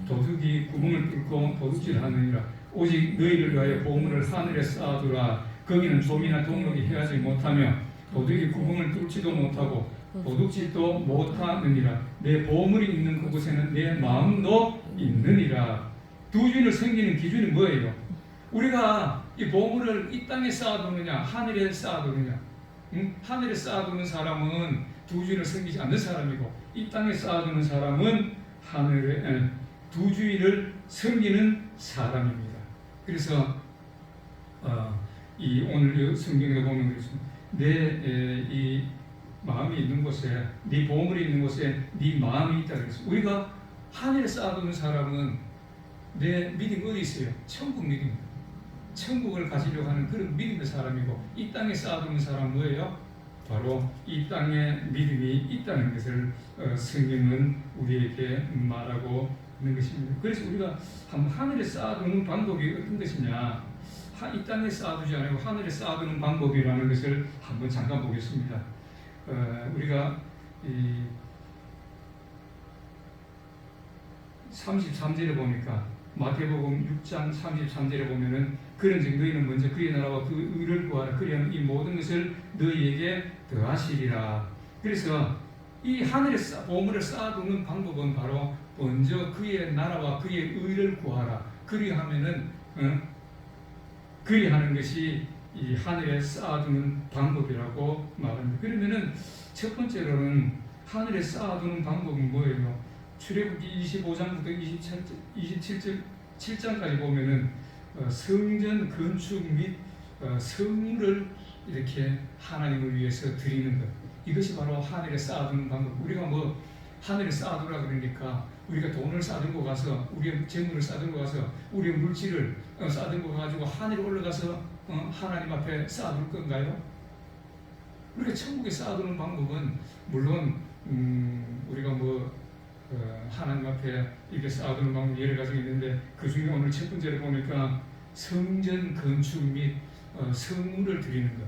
도둑이 구멍을 뚫고 도둑질하느니라. 오직 너희를 위하여 보물을 하늘에 쌓아두라. 거기는 종이나 동록이 행하지 못하며 도둑이 구멍을 뚫지도 못하고 도둑질도 못하느니라. 내 보물이 있는 그곳에는 내 마음도 있느니라. 두 주인을 섬기는 기준이 뭐예요? 우리가 이 보물을 이 땅에 쌓아두느냐 하늘에 쌓아두느냐. 하늘에 쌓아두는 사람은 두 주인을 섬기지 않는 사람이고 이 땅에 쌓아두는 사람은 하늘에 두 주인을 섬기는 사람입니다. 그래서 이 오늘 성경에 보면 그렇습니다. 내 이 마음이 있는 곳에 네 보물이 있는 곳에 네 마음이 있다 그랬어요. 우리가 하늘에 쌓아두는 사람은 내 믿음이 어디 있어요? 천국 믿음입니다. 천국을 가지려고 하는 그런 믿음의 사람이고 이 땅에 쌓아두는 사람은 뭐예요? 바로 이 땅에 믿음이 있다는 것을 성경은 우리에게 말하고 있는 것입니다. 그래서 우리가 하늘에 쌓아두는 방법이 어떤 것이냐? 이 땅에 쌓아두지 않고 하늘에 쌓아두는 방법이라는 것을 한번 잠깐 보겠습니다. 우리가 이 33절에 보니까 마태복음 6장 33절에 보면은 그런즉 너희는 먼저 그의 나라와 그 의를 구하라. 그리하면 이 모든 것을 너희에게 더하시리라. 그래서 이 하늘에 보물을 쌓아두는 방법은 바로 먼저 그의 나라와 그의 의를 구하라. 그리하면은 그리하는 것이 이 하늘에 쌓아두는 방법이라고 말합니다. 그러면은 첫 번째로는 하늘에 쌓아두는 방법은 뭐예요? 출애굽기 25장부터 27장까지 보면은 성전 건축 및 성물을 이렇게 하나님을 위해서 드리는 것, 이것이 바로 하늘에 쌓아두는 방법. 우리가 뭐 하늘에 쌓아두라 그러니까 우리가 돈을 쌓아들고 가서 우리의 재물을 쌓아들고 가서 우리의 물질을 쌓아들고 가지고 하늘에 올라가서 하나님 앞에 쌓아둘 건가요? 우리가 천국에 쌓아두는 방법은 물론 우리가 뭐 하나님 앞에 이렇게 쌓아두는 방법이 여러 가지가 있는데 그 중에 오늘 첫 번째로 보니까 성전 건축 및 성물을 드리는 것.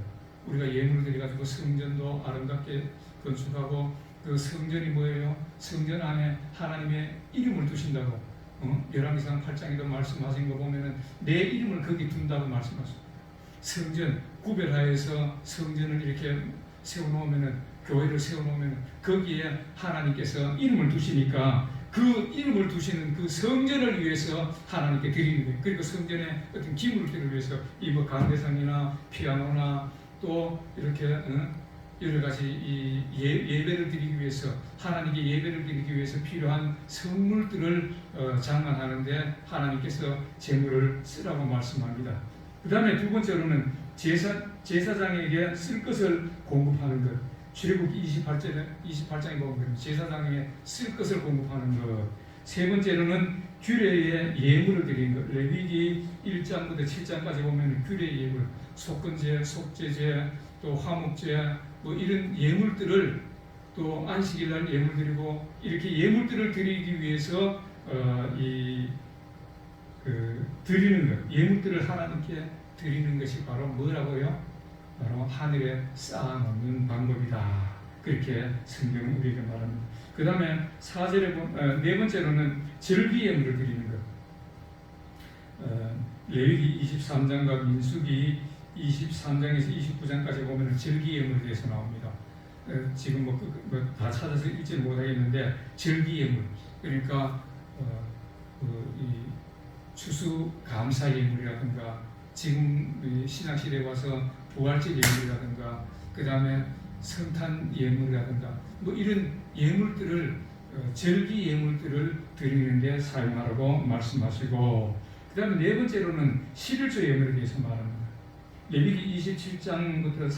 우리가 예물을 드려가지고 성전도 아름답게 건축하고 그 성전이 뭐예요? 성전 안에 하나님의 이름을 두신다고 열왕기상 8장에도 말씀하신 거 보면은 내 이름을 거기 둔다고 말씀하셨어요. 성전 구별하여서 성전을 이렇게 세워놓으면은, 교회를 세워놓으면 거기에 하나님께서 이름을 두시니까 그 이름을 두시는 그 성전을 위해서 하나님께 드리는 거예요. 그리고 성전의 어떤 기물들을 위해서 이 뭐 강대상이나 피아노나 또 이렇게 여러 가지 이 예배를 드리기 위해서, 하나님께 예배를 드리기 위해서 필요한 선물들을 장만하는데 하나님께서 재물을 쓰라고 말씀합니다. 그 다음에 두 번째로는 제사장에게 쓸 것을 공급하는 것. 출애굽기 28장에 보면 제사장에게 쓸 것을 공급하는 것. 세 번째로는 규례의 예물을 드리는 것. 레위기 1장부터 7장까지 보면 규례의 예물, 속건제, 속죄제, 또 화목제, 뭐 이런 예물들을, 또 안식일날 예물 드리고, 이렇게 예물들을 드리기 위해서 드리는 것, 예물들을 하나님께 드리는 것이 바로 뭐라고요? 바로 하늘에 쌓아놓는 방법이다. 그렇게 성경은 우리에게 말합니다. 그 다음에 4절에 네 번째로는 절기 예물을 드리는 것. 레위기 23장과 민수기 23장에서 29장까지 보면 절기 예물에 대해서 나옵니다. 지금 다 찾아서 읽지 못하겠는데, 절기 예물, 그러니까 이 추수 감사 예물이라든가, 지금 신학시대에 와서 부활절 예물이라든가, 그 다음에 성탄 예물이라든가, 뭐 이런 예물들을, 절기 예물들을 드리는데 사용하라고 말씀하시고, 그 다음에 네 번째로는 11조 예물에 대해서 말합니다. 레위기 27장부터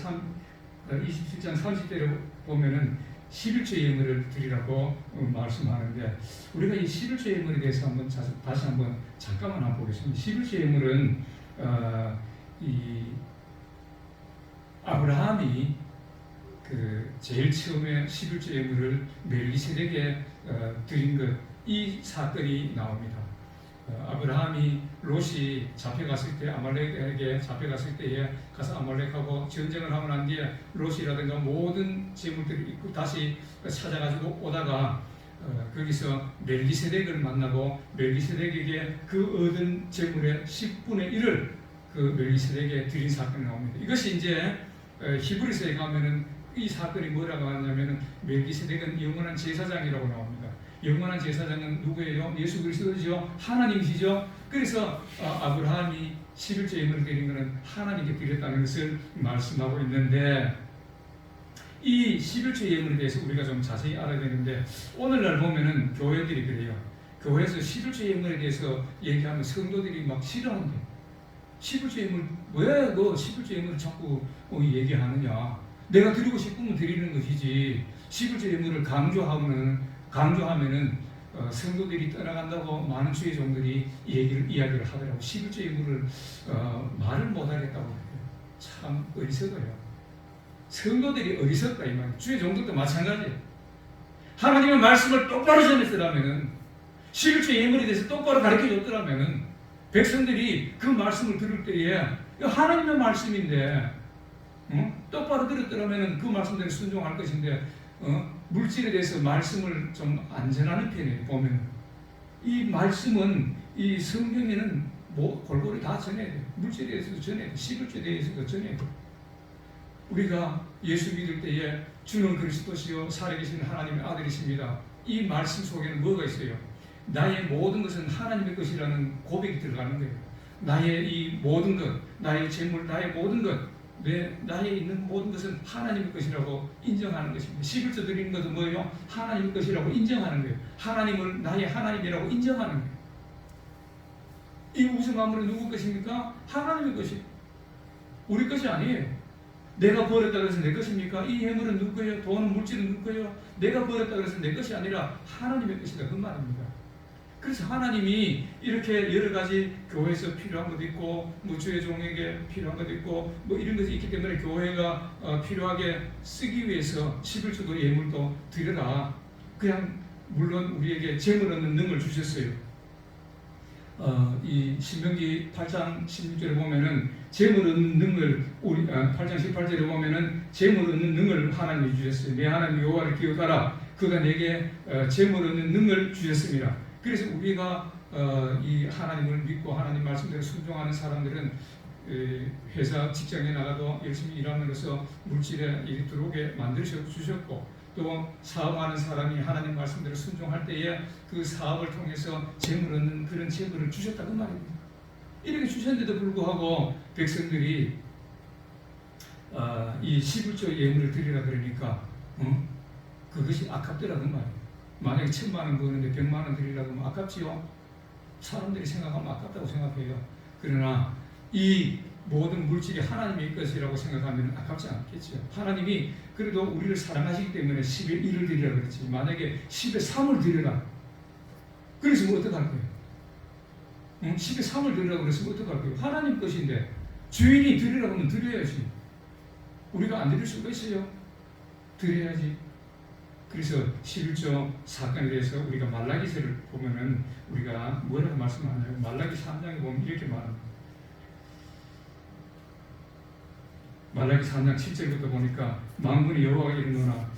27장 30절에 보면은 11조 예물을 드리라고 말씀하는데, 우리가 이 11조 예물에 대해서 다시 한번 잠깐만 보겠습니다. 11조 예물은 이 아브라함이 제일 처음에 11조 예물을 멜기세덱에 드린 것, 이 사건이 나옵니다. 아브라함이 롯이 잡혀갔을 때, 아말렉에게 잡혀갔을 때에 가서 아말렉하고 전쟁을 하고 난 뒤에 롯이라든가 모든 재물들을 입고 다시 찾아가지고 오다가 거기서 멜기세덱을 만나고, 멜기세덱에게 그 얻은 재물의 10분의 1을 그 멜기세덱에게 드린 사건이 나옵니다. 이것이 이제 히브리서에 가면은 이 사건이 뭐라고 하냐면은 멜기세덱은 영원한 제사장이라고 나옵니다. 영원한 제사장은 누구예요? 예수 그리스도죠. 하나님이시죠. 그래서 아브라함이 11조 예물을 드린 것은 하나님께 드렸다는 것을 말씀하고 있는데, 이 11조 예물에 대해서 우리가 좀 자세히 알아야 되는데, 오늘날 보면은 교회들이 그래요. 교회에서 11조 예물에 대해서 얘기하면 성도들이 막 싫어한대요. 11조 예물, 왜 그 11조 예물을 자꾸 얘기하느냐. 내가 드리고 싶으면 드리는 것이지, 11조 예물을 강조하면은 성도들이 떠나간다고 많은 주의 종들이 이야기를 하더라고. 11조 예물을 말을 못하겠다고 그래요. 참 어리석어요. 성도들이 어리석다 이 말이에요. 주의 종들도 마찬가지예요. 하나님의 말씀을 똑바로 전했더라면은, 11조 예물에 대해서 똑바로 가르쳐줬더라면은, 백성들이 그 말씀을 들을 때에 하나님의 말씀인데 똑바로 들었더라면 그 말씀대로 순종할 것인데, 물질에 대해서 말씀을 좀 안 전하는 편이에요. 보면 이 말씀은, 이 성경에는 뭐 골고루 다 전해야 돼요. 물질에 대해서도 전해야 돼요. 11조에 대해서도 전해야 돼요. 우리가 예수 믿을 때에 주는 그리스도시요 살아계신 하나님의 아들이십니다. 이 말씀 속에는 뭐가 있어요? 나의 모든 것은 하나님의 것이라는 고백이 들어가는 거예요. 나의 이 모든 것, 나의 재물, 나의 모든 것, 나의 있는 모든 것은 하나님의 것이라고 인정하는 것입니다. 11조 드리는 것은 뭐예요? 하나님의 것이라고 인정하는 거예요. 하나님을 나의 하나님이라고 인정하는 거예요. 이 우주 만물은 누구 것입니까? 하나님의 것이에요. 우리 것이 아니에요. 내가 버렸다고 해서 내 것입니까? 이 해물은 누구 거예요? 돈은 물질은 누구 거예요? 내가 버렸다고 해서 내 것이 아니라 하나님의 것이다. 그 말입니다. 그래서 하나님이 이렇게 여러 가지 교회에서 필요한 것도 있고, 뭐 주의 종에게 필요한 것도 있고, 뭐 이런 것이 있기 때문에 교회가 필요하게 쓰기 위해서 11조도 예물도 드려라. 그냥 물론 우리에게 재물 얻는 능을 주셨어요. 이 신명기 8장 16절에 보면은 재물 얻는 능을, 우리 8장 18절에 보면은 재물 얻는 능을 하나님이 주셨어요. 내 하나님 여호와를 기억하라. 그가 내게 재물 얻는 능을 주셨습니다. 그래서 우리가 이 하나님을 믿고 하나님 말씀대로 순종하는 사람들은 회사 직장에 나가도 열심히 일함으로써 물질에 일이 들어오게 만들어 주셨고, 또 사업하는 사람이 하나님 말씀대로 순종할 때에 그 사업을 통해서 재물 얻는 그런 재물을 주셨다고 말입니다. 이렇게 주셨는데도 불구하고 백성들이 이 11조 예물을 드리라 그러니까 그것이 아깝더라고 말이에요. 만약에 1,000,000원 버는데 100,000원 드리라고 하면 아깝지요? 사람들이 생각하면 아깝다고 생각해요. 그러나 이 모든 물질이 하나님의 것이라고 생각하면 아깝지 않겠죠. 하나님이 그래도 우리를 사랑하시기 때문에 10의 1을 드리라 그랬지. 만약에 10의 3을 드리라 그랬으면 어떡할 거예요? 10의 3을 드리라고 그랬으면 어떡할 거예요? 하나님 것인데 주인이 드리라고 하면 드려야지. 우리가 안 드릴 수가 있어요? 드려야지. 그래서 11조 사건에 대해서 우리가 말라기서를 보면은 우리가 뭐라고 말씀하냐면 말라기 3장에 보면 이렇게 말합니다. 말라기 3장 7절부터 보니까 만군의 여호와가 이르노라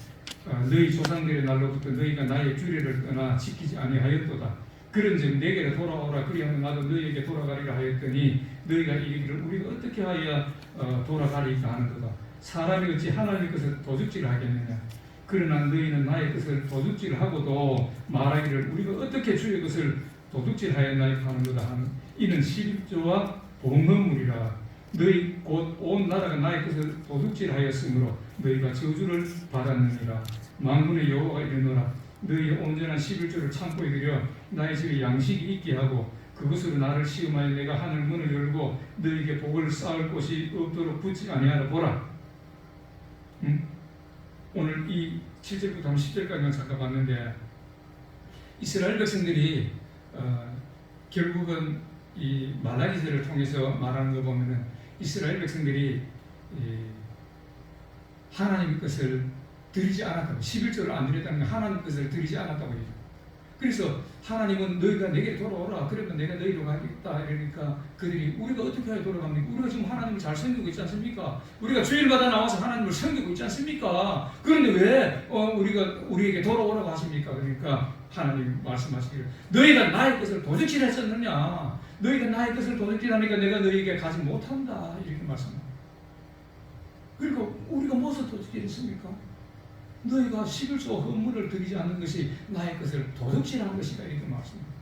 너희 조상들의 날로부터 너희가 나의 규례를 떠나 지키지 아니하였도다. 그런즉 내게로 돌아오라. 그리하면 나도 너희에게 돌아가리라 하였더니 너희가 이르기를 우리가 어떻게 하여야 돌아가리까 하는도다. 사람이 어찌 하나님의 것을 도둑질을 하겠느냐. 그러나 너희는 나의 것을 도둑질하고도 말하기를 우리가 어떻게 주의 것을 도둑질하였나이까 하는도다 하는 이는 11조와 봉헌물이라. 너희 곧 온 나라가 나의 것을 도둑질하였으므로 너희가 저주를 받았느니라. 만군의 여호와가 이르노라 너희의 온전한 11조를 창고에 들여 나의 집에 양식이 있게 하고 그것으로 나를 시험하여 내가 하늘 문을 열고 너희에게 복을 쌓을 곳이 없도록 붙지 아니하라. 보라. 오늘 이 7절부터 10절까지만 잠깐 봤는데 이스라엘 백성들이 결국은 이 말라기서를 통해서 말하는 거 보면은 이스라엘 백성들이 하나님의 것을 드리지 않았다고, 11조를 안 드렸다는 건 하나님의 것을 드리지 않았다고 해요. 그래서 하나님은 너희가 내게 돌아오라. 그러면 내가 너희로 가겠다. 이러니까 그들이 우리가 어떻게 해야 돌아갑니까? 우리가 지금 하나님을 잘 섬기고 있지 않습니까? 우리가 주일마다 나와서 하나님을 섬기고 있지 않습니까? 그런데 왜 우리에게 돌아오라고 하십니까? 그러니까 하나님 말씀하시기를 너희가 나의 것을 도둑질했었느냐? 너희가 나의 것을 도둑질하니까 내가 너희에게 가지 못한다. 이렇게 말씀합니다. 그러니까 우리가 무엇을 도둑질했습니까? 너희가 11조 헌물을 드리지 않는 것이 나의 것을 도둑질한 것이다. 이렇게 말씀합니다.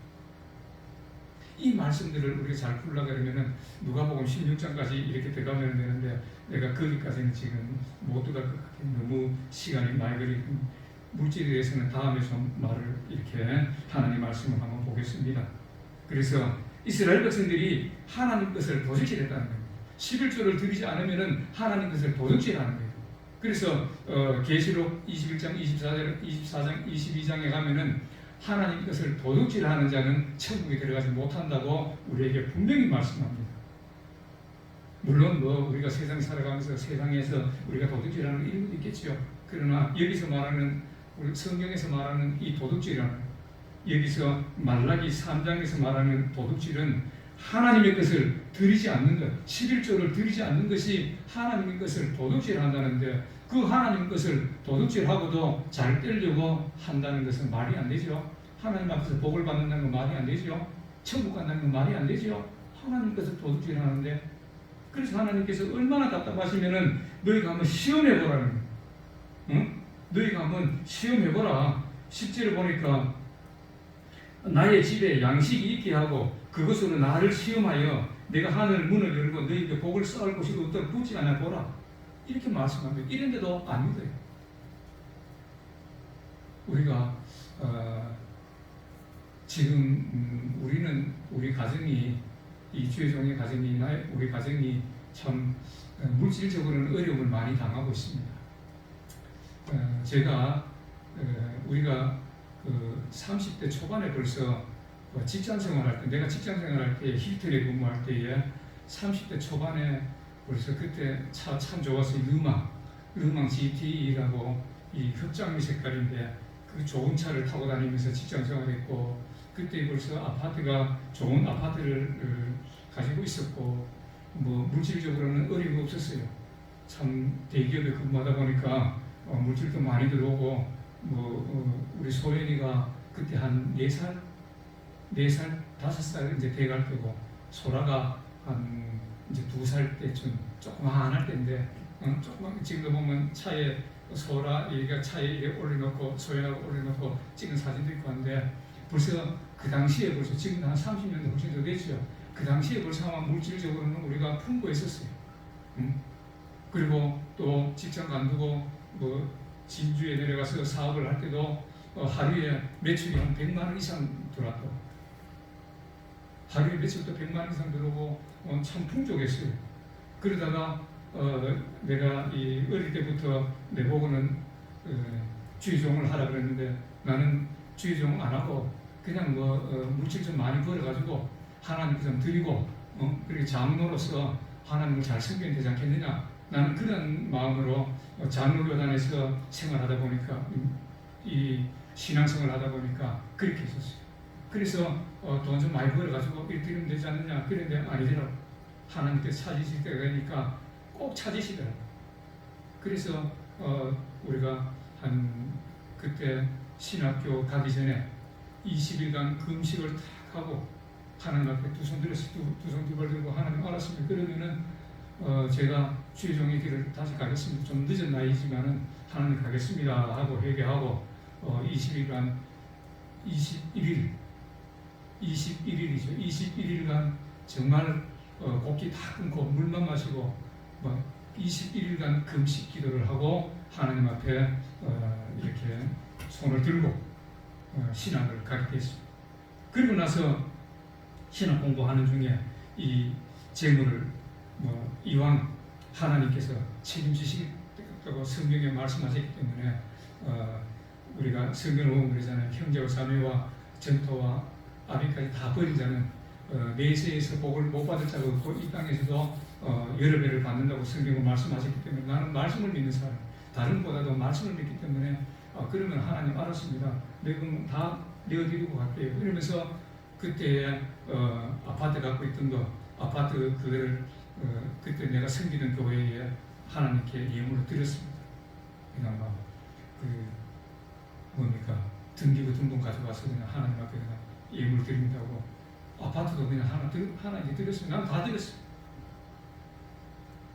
이 말씀들을 우리가 잘 풀려고 하려면 누가복음 16장까지 이렇게 들어가면 되는데 내가 거기까지는 지금 못 들어갈 것 같아요. 너무 시간이 많이 걸리고 물질에 대해서는 다음에 좀 말을 이렇게 하나님 말씀을 한번 보겠습니다. 그래서 이스라엘 백성들이 하나님 것을 도둑질했다는 겁니다. 11조를 드리지 않으면 하나님 것을 도둑질하는 거예요. 그래서 계시록 21장, 24장, 22장에 가면은 하나님 것을 도둑질하는 자는 천국에 들어가지 못한다고 우리에게 분명히 말씀합니다. 물론 우리가 세상 살아가면서 세상에서 우리가 도둑질하는 일도 있겠죠. 그러나 여기서 말하는 우리 성경에서 말하는 이 도둑질은 여기서 말라기 3장에서 말하는 도둑질은 하나님의 것을 드리지 않는 것, 11조를 드리지 않는 것이 하나님의 것을 도둑질한다는데 그 하나님 것을 도둑질하고도 잘 떼려고 한다는 것은 말이 안 되죠. 하나님 앞에서 복을 받는다는 건 말이 안 되죠. 천국 간다는 건 말이 안 되죠. 하나님 것을 도둑질하는데 그래서 하나님께서 얼마나 답답하시면은 너희가 한번 시험해보라는 거예요. 응? 너희가 한번 시험해보라. 10절을 보니까 나의 집에 양식이 있게 하고 그것으로 나를 시험하여 내가 하늘 문을 열고 너희에게 복을 쌓을 곳이 없도록 붙지 않아 보라. 이렇게 말씀합니다. 이런데도 안 믿어요. 우리가 지금 우리는 우리 가정이 이 주의종의 가정이 우리 가정이 참 물질적으로는 어려움을 많이 당하고 있습니다. 제가 우리가 30대 초반에 벌써 직장 생활할 때, 내가 직장 생활할 때 힐튼에 근무할 때에 30대 초반에 벌써 그때 차 참 좋았어요. 르망 GT라고 이 흑장미 색깔인데 그 좋은 차를 타고 다니면서 직장 생활했고 그때 벌써 아파트가 좋은 아파트를 가지고 있었고 뭐 물질적으로는 어려움이 없었어요. 참 대기업에 근무하다 보니까 물질도 많이 들어오고 우리 소연이가 그때 한 4살, 5살 이제 돼갈 때고 소라가 한 이제 2살 때쯤 조금 한할 때인데 조금 지금도 보면 차에 소라 얘가 차에 이렇게 올려놓고 소연하고 올려놓고 찍은 사진도 있고 한데 벌써 그 당시에 벌써 지금 한 30년도 훨씬 더 됐죠. 그 당시에 벌써 아마 물질적으로는 우리가 풍부했었어요. 그리고 또 직장 관두고 뭐 진주에 내려가서 사업을 할 때도 하루에 매출이 한 100만 원 이상 들어왔고 하루에 매출도 100만 원 이상 들어오고 참 풍족했어요. 그러다가 내가 이 어릴 때부터 내보고는 주의종을 하라 그랬는데 나는 주의종 안 하고 그냥 물질 좀 많이 벌어가지고 하나님께 좀 드리고 그리고 장로로서 하나님을 잘 섬기면 되지 않겠느냐. 나는 그런 마음으로 장로교단에서 생활하다 보니까 이 신앙생활을 하다 보니까 그렇게 했었어요. 그래서 돈 좀 많이 벌어가지고 이렇게 드리면 되지 않느냐. 그런데 아니더라고. 하나님께서 찾으실 때가 되니까 꼭 찾으시더라고. 그래서 우리가 한 그때 신학교 가기 전에 20일간 금식을 탁 하고 하나님 앞에 두 손 두 발 들고 하나님 알았습니다. 그러면은 제가 주의종의 길을 다시 가겠습니다. 좀 늦은 나이지만은 하나님 가겠습니다 하고 회개하고 20일간 21일이죠. 21일간 정말 곡기 다 끊고 물만 마시고 21일간 금식 기도를 하고 하나님 앞에 이렇게 손을 들고 신학을 가게 됐습니다. 그리고 나서 신학 공부하는 중에 이 재물을 이왕 하나님께서 책임지시겠다고 성경에 말씀하셨기 때문에 우리가 성경을 보면 그러잖아요. 형제와 자매와 전토와 아비까지 다 버린 자는 내세에서 복을 못 받을 자가 없고 이 땅에서도 여러 배를 받는다고 성경은 말씀하셨기 때문에 나는 말씀을 믿는 사람, 다른 보다도 말씀을 믿기 때문에 그러면 하나님 알았습니다. 내가 다 내어드리고 갈게요. 이러면서 그때 아파트 갖고 있던 거 아파트 그거를 그때 내가 섬기던 교회에 하나님께 예물을 드렸습니다. 그냥 뭡니까 등기부 등본 가져가서 그냥 하나님 앞에 그냥 예물 드린다고 아파트도 그냥 하나 이제 드렸습니다. 난 다 드렸어요.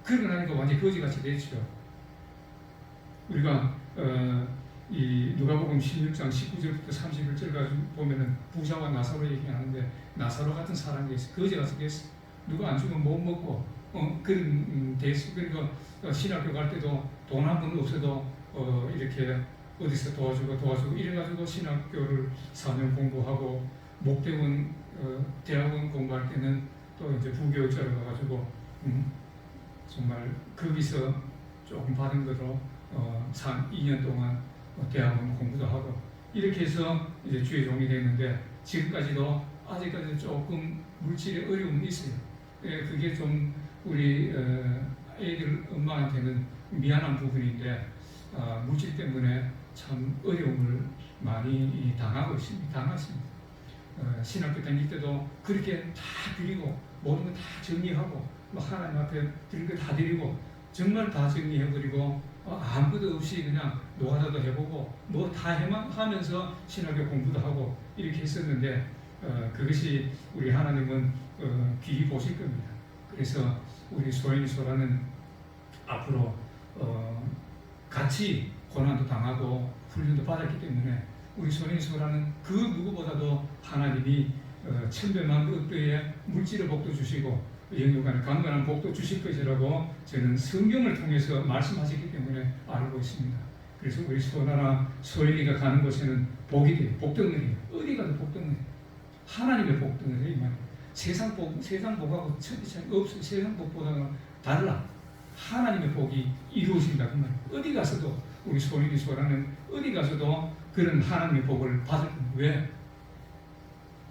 그러고 나니까 완전 거지같이 됐죠. 우리가 이 누가복음 16장 19절부터 31절까지 보면은 부자와 나사로 얘기하는데 나사로 같은 사람이 있어. 거지같이 됐어. 누가 안 주면 못 먹고 그런 됐어. 그리고 신학교 갈 때도 돈 한 번 없어도 이렇게 어디서 도와주고 이래가지고 신학교를 4년 공부하고 목대원 대학원 공부할 때는 또 이제 부교육자로 가가지고 정말 거기서 조금 받은 거로 2년 동안 대학원 공부도 하고 이렇게 해서 이제 주의종이 됐는데 지금까지도 아직까지 조금 물질의 어려움이 있어요. 그게 좀 우리 애들 엄마한테는 미안한 부분인데 물질 때문에 참 어려움을 많이 당하고 있습니다. 신학교 다닐 때도 그렇게 다 드리고 모든 거 다 정리하고 하나님 앞에 드릴 거 다 드리고 정말 다 정리해버리고 아무것도 없이 그냥 노가다도 해보고 뭐 다 하면서 신학교 공부도 하고 이렇게 했었는데 그것이 우리 하나님은 귀히 보실 겁니다. 그래서 우리 소연이 소라는 앞으로 같이 고난도 당하고 훈련도 받았기 때문에 우리 소연이 소라는 그 누구보다도 하나님이 천배만 억대의 물질의 복도 주시고 영육간의 강건한 복도 주실 것이라고 저는 성경을 통해서 말씀하셨기 때문에 알고 있습니다. 그래서 우리 소나나 소연이가 가는 곳에는 복이 돼요. 복덩어리예요. 어디 가도 복덩어리. 하나님의 복덩어리 이 말이에요. 세상 복하고 천지차이 없어요. 세상 복보다는 달라. 하나님의 복이 이루어진다 그 말이에요. 어디 가서도 우리 소연이 소라는 어디 가서도 그런 하나님의 복을 받을 겁니다. 왜?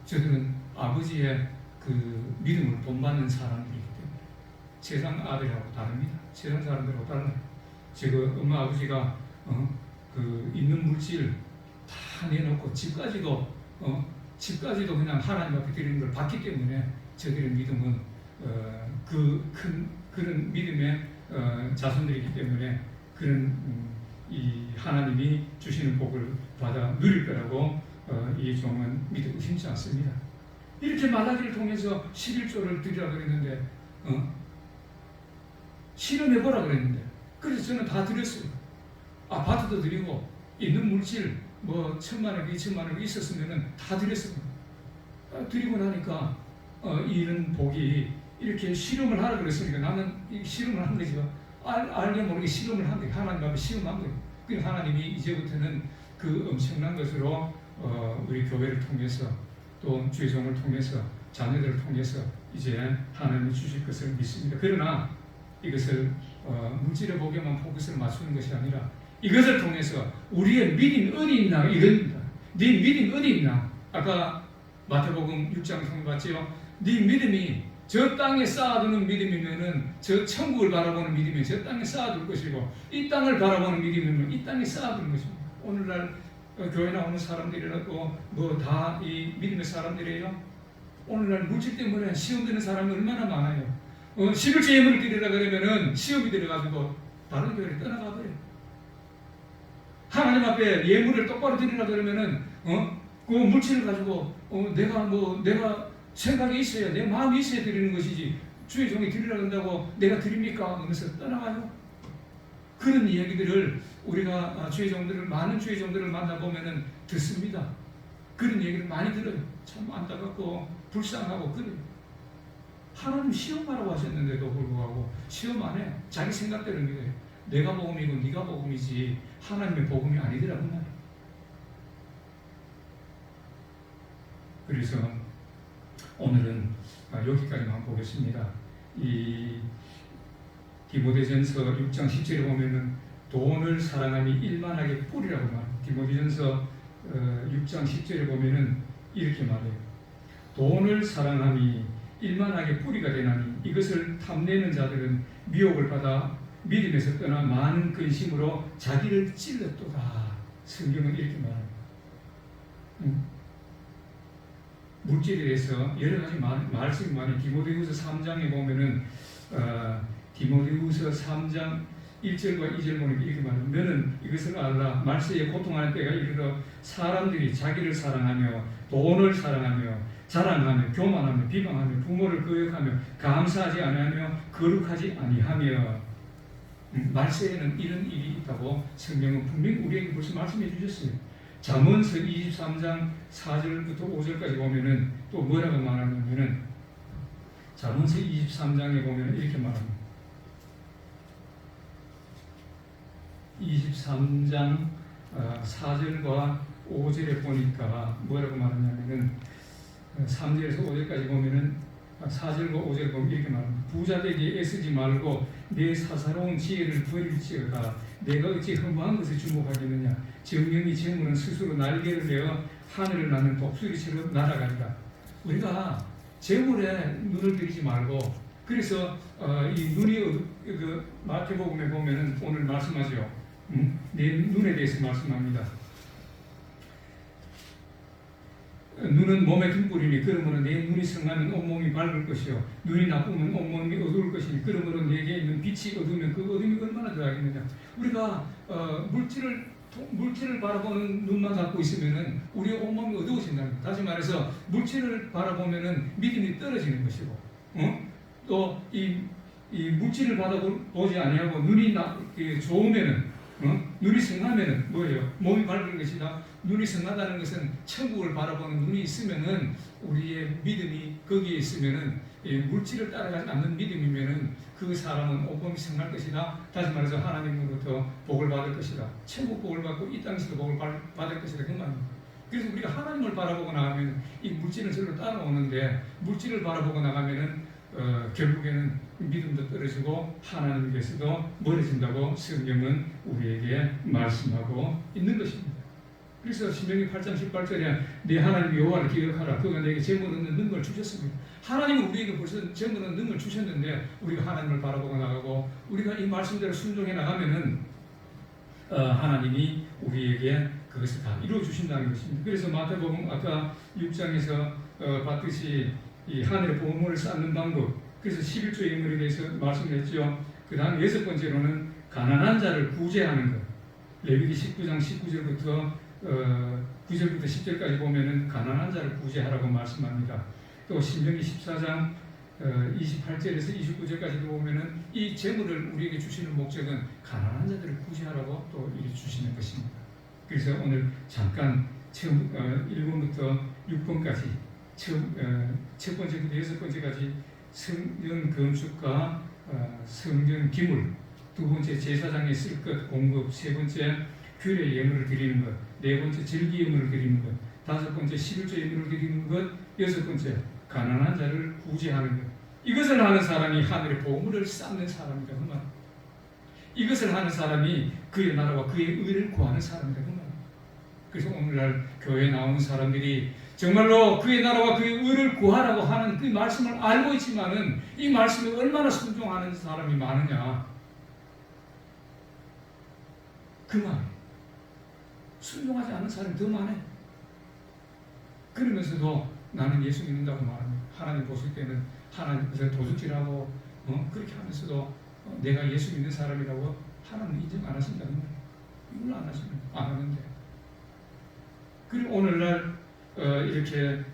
저들은 아버지의 그 믿음을 본받는 사람들이기 때문에 세상 아들하고 다릅니다. 세상 사람들하고 달라요. 지금 엄마 아버지가 그 있는 물질 다 내놓고 집까지도 그냥 하나님 앞에 드리는 걸 받기 때문에 저들의 믿음은 그런 믿음의 자손들이기 때문에 그런 이 하나님이 주시는 복을 받아 누릴 거라고 이 종은 믿고 의심치 않습니다. 이렇게 말라기를 통해서 11조를 드리라고 그랬는데 실험해보라 그랬는데 그래서 저는 다 드렸어요. 아파트도 드리고 있는 물질 뭐 1,000만 원, 2,000만 원 있었으면은 다 드렸습니다. 드리고 나니까 이런 복이 이렇게 실험을 하라 그랬으니까 나는 이 실험을 한 거죠. 알게 모르게 실험을 한 거예요. 하나님 앞에 시험한 거예요. 그래서 하나님이 이제부터는 그 엄청난 것으로 우리 교회를 통해서 또 주의종을 통해서 자녀들을 통해서 이제 하나님이 주실 것을 믿습니다. 그러나 이것을 물질의 복에만 포커스를 맞추는 것이 아니라 이것을 통해서 우리의 믿음이 어디 있나 이겁니다. 네 믿음이 어디 있나? 아까 마태복음 6장 통해 봤지요. 네 믿음이 저 땅에 쌓아두는 믿음이면은 저 천국을 바라보는 믿음이 저 땅에 쌓아둘 것이고 이 땅을 바라보는 믿음이면 이 땅에 쌓아두는 것입니다. 오늘날 교회 나오는 사람들이라고 뭐 다 이 믿음의 사람들이에요. 오늘날 물질 때문에 시험 드는 사람이 얼마나 많아요. 11조 예물을 드리라 그러면은 시험이 들어가지고 다른 교회를 떠나가 버려요. 하나님 앞에 예물을 똑바로 드리라 그러면은 그 물질을 가지고 내가 생각이 있어야 내 마음이 있어야 드리는 것이지 주의 종이 드리라 한다고 내가 드립니까? 하면서 떠나가요. 그런 이야기들을 우리가 많은 주의 종들을 만나보면은 듣습니다. 그런 얘기를 많이 들어요. 참 안타깝고 불쌍하고 그래요. 하나님 시험하라고 하셨는데도 불구하고 시험 안 해. 자기 생각대로 믿어요. 내가 복음이고 네가 복음이지 하나님의 복음이 아니더라고 말이에요. 그래서 오늘은 여기까지만 보겠습니다. 이 디모데전서 6장 10절에 보면은 돈을 사랑함이 일만하게 뿌리라고 말해요. 디모데전서 6장 10절에 보면은 이렇게 말해요. 돈을 사랑함이 일만하게 뿌리가 되나니 이것을 탐내는 자들은 미혹을 받아 믿음에서 떠나 많은 근심으로 자기를 찔렀도다. 성경은 이렇게 말합니다. 물질에 대해서 여러 가지 말씀이 많이 디모데후서 3장에 보면은 디모데후서 3장 1절과 2절 보니까 이렇게 말합니다. 너는 이것을 알라. 말세에 고통하는 때가 이르러 사람들이 자기를 사랑하며 돈을 사랑하며 자랑하며 교만하며 비방하며 부모를 거역하며 감사하지 아니하며 거룩하지 아니하며 말세에는 이런 일이 있다고 성경은 분명히 우리에게 벌써 말씀해 주셨어요. 잠언서 23장 4절부터 5절까지 보면은 또 뭐라고 말하냐면은 잠언서 23장에 보면은 이렇게 말합니다. 23장 4절과 5절에 보니까 뭐라고 말하냐면은 3절에서 5절까지 보면은 4절과 5절을 보면 이렇게 말합니다. 부자 되기 애쓰지 말고 내 사사로운 지혜를 버릴지어다. 내가 어찌 허무한 것을 주목하겠느냐. 정령이 재물은 스스로 날개를 내어 하늘을 나는 독수리처럼 날아가리라. 우리가 재물에 눈을 들이지 말고 그래서 이 눈이 마태복음에 보면은 오늘 말씀하죠. 내 눈에 대해서 말씀합니다. 눈은 몸의 등불이니 그러므로 내 눈이 성하면 온몸이 밝을 것이요 눈이 나쁘면 온몸이 어두울 것이니 그러므로 내게 있는 빛이 어두우면 그 어둠이 얼마나 더하겠느냐. 우리가 물질을 바라보는 눈만 갖고 있으면은 우리의 온몸이 어두워진다는 거예요. 다시 말해서 물질을 바라보면은 믿음이 떨어지는 것이고 또 이 물질을 바라보지 아니하고 눈이 좋으면은 눈이 성하면은 뭐예요? 몸이 밝은 것이다. 눈이 성하다는 것은 천국을 바라보는 눈이 있으면은 우리의 믿음이 거기에 있으면은 물질을 따라가지 않는 믿음이면은 그 사람은 온몸이 성할 것이다. 다시 말해서 하나님으로부터 복을 받을 것이다. 천국 복을 받고 이 땅에서도 복을 받을 것이다. 그 말입니다. 그래서 우리가 하나님을 바라보고 나가면 이 물질은 저로 따라오는데 물질을 바라보고 나가면은 결국에는 믿음도 떨어지고 하나님께서도 멀어진다고 성경은 우리에게 말씀하고 있는 것입니다. 그래서 신명기 8장 18절에 내 하나님 여호와를 기억하라. 그가 내게 재물 얻는 능력을 주셨습니다. 하나님은 우리에게 벌써 재물 얻는 능력을 주셨는데 우리가 하나님을 바라보고 나가고 우리가 이 말씀대로 순종해 나가면은 하나님이 우리에게 그것을 다 이루어 주신다는 것입니다. 그래서 마태복음 아까 6장에서 봤듯이 이 하늘의 보물을 쌓는 방법, 그래서 11조 예물에 대해서 말씀했죠. 그 다음 6번째로는 가난한 자를 구제하는 것. 레위기 19장 19절부터 9절부터 10절까지 보면은 가난한 자를 구제하라고 말씀합니다. 또 신명기 14장 28절에서 29절까지도 보면은 이 재물을 우리에게 주시는 목적은 가난한 자들을 구제하라고 또 이리 주시는 것입니다. 그래서 오늘 잠깐 처음 1번부터 6번까지 첫 번째부터 여섯 번째까지 성전 건축과 성전 기물, 두 번째 제사장에 쓸 것 공급, 세 번째 규례 예물을 드리는 것, 네 번째 절기 예물을 드리는 것, 다섯 번째 11조 예물을 드리는 것, 여섯 번째 가난한 자를 구제하는 것. 이것을 하는 사람이 하늘의 보물을 쌓는 사람이다 그 말. 이것을 하는 사람이 그의 나라와 그의 의를 구하는 사람이다 그 말. 그래서 오늘날 교회에 나오는 사람들이 정말로 그의 나라와 그의 의를 구하라고 하는 그 말씀을 알고 있지만은 이 말씀에 얼마나 순종하는 사람이 많으냐. 그 말. 순종하지 않는 사람이 더 많아요. 그러면서도 나는 예수 믿는다고 말합니다. 하나님 보실 때는 하나님께서 도둑질하고 그렇게 하면서도 내가 예수 믿는 사람이라고 하나님 인정 안 하신다는 거예요. 이걸 안 하는데. 그리고 오늘날 이렇게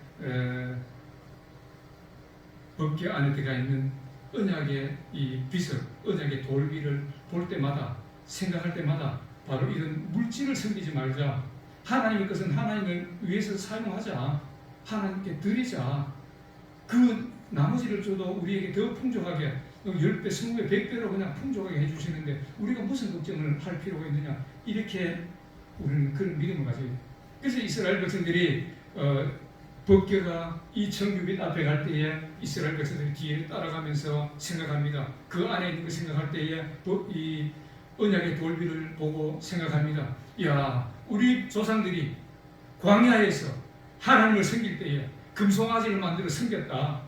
법궤 안에 들어가 있는 언약의 이 빛을, 언약의 돌비를 볼 때마다, 생각할 때마다 바로 이런 물질을 섬기지 말자. 하나님의 것은 하나님을 위해서 사용하자. 하나님께 드리자. 그 나머지를 줘도 우리에게 더 풍족하게 10배, 20배, 100배로 그냥 풍족하게 해주시는데 우리가 무슨 걱정을 할 필요가 있느냐. 이렇게 우리는 그런 믿음을 가져야 돼요. 그래서 이스라엘 백성들이 법궤가 이 정규빛 앞에 갈 때에 이스라엘 백성들이 뒤에 따라가면서 생각합니다. 그 안에 있는 거 생각할 때에 이 언약의 돌비를 보고 생각합니다. 야, 우리 조상들이 광야에서 하나님을 섬길 때에 금송아지를 만들어 섬겼다.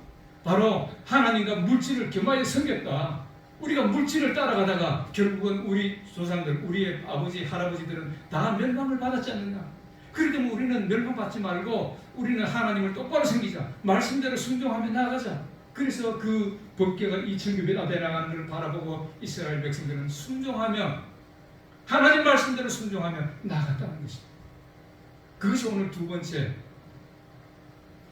바로 하나님과 물질을 겸하여 섬겼다. 우리가 물질을 따라가다가 결국은 우리 조상들, 우리의 아버지, 할아버지들은 다 멸망을 받았지 않느냐. 그렇기 때문에 우리는 멸망받지 말고 우리는 하나님을 똑바로 섬기자. 말씀대로 순종하며 나아가자. 그래서 그 법궤가 이 정규빛 앞에 나가는 것을 바라보고 이스라엘 백성들은 순종하며 하나님 말씀대로 순종하며 나아갔다는 것입니다. 그것이 오늘 두 번째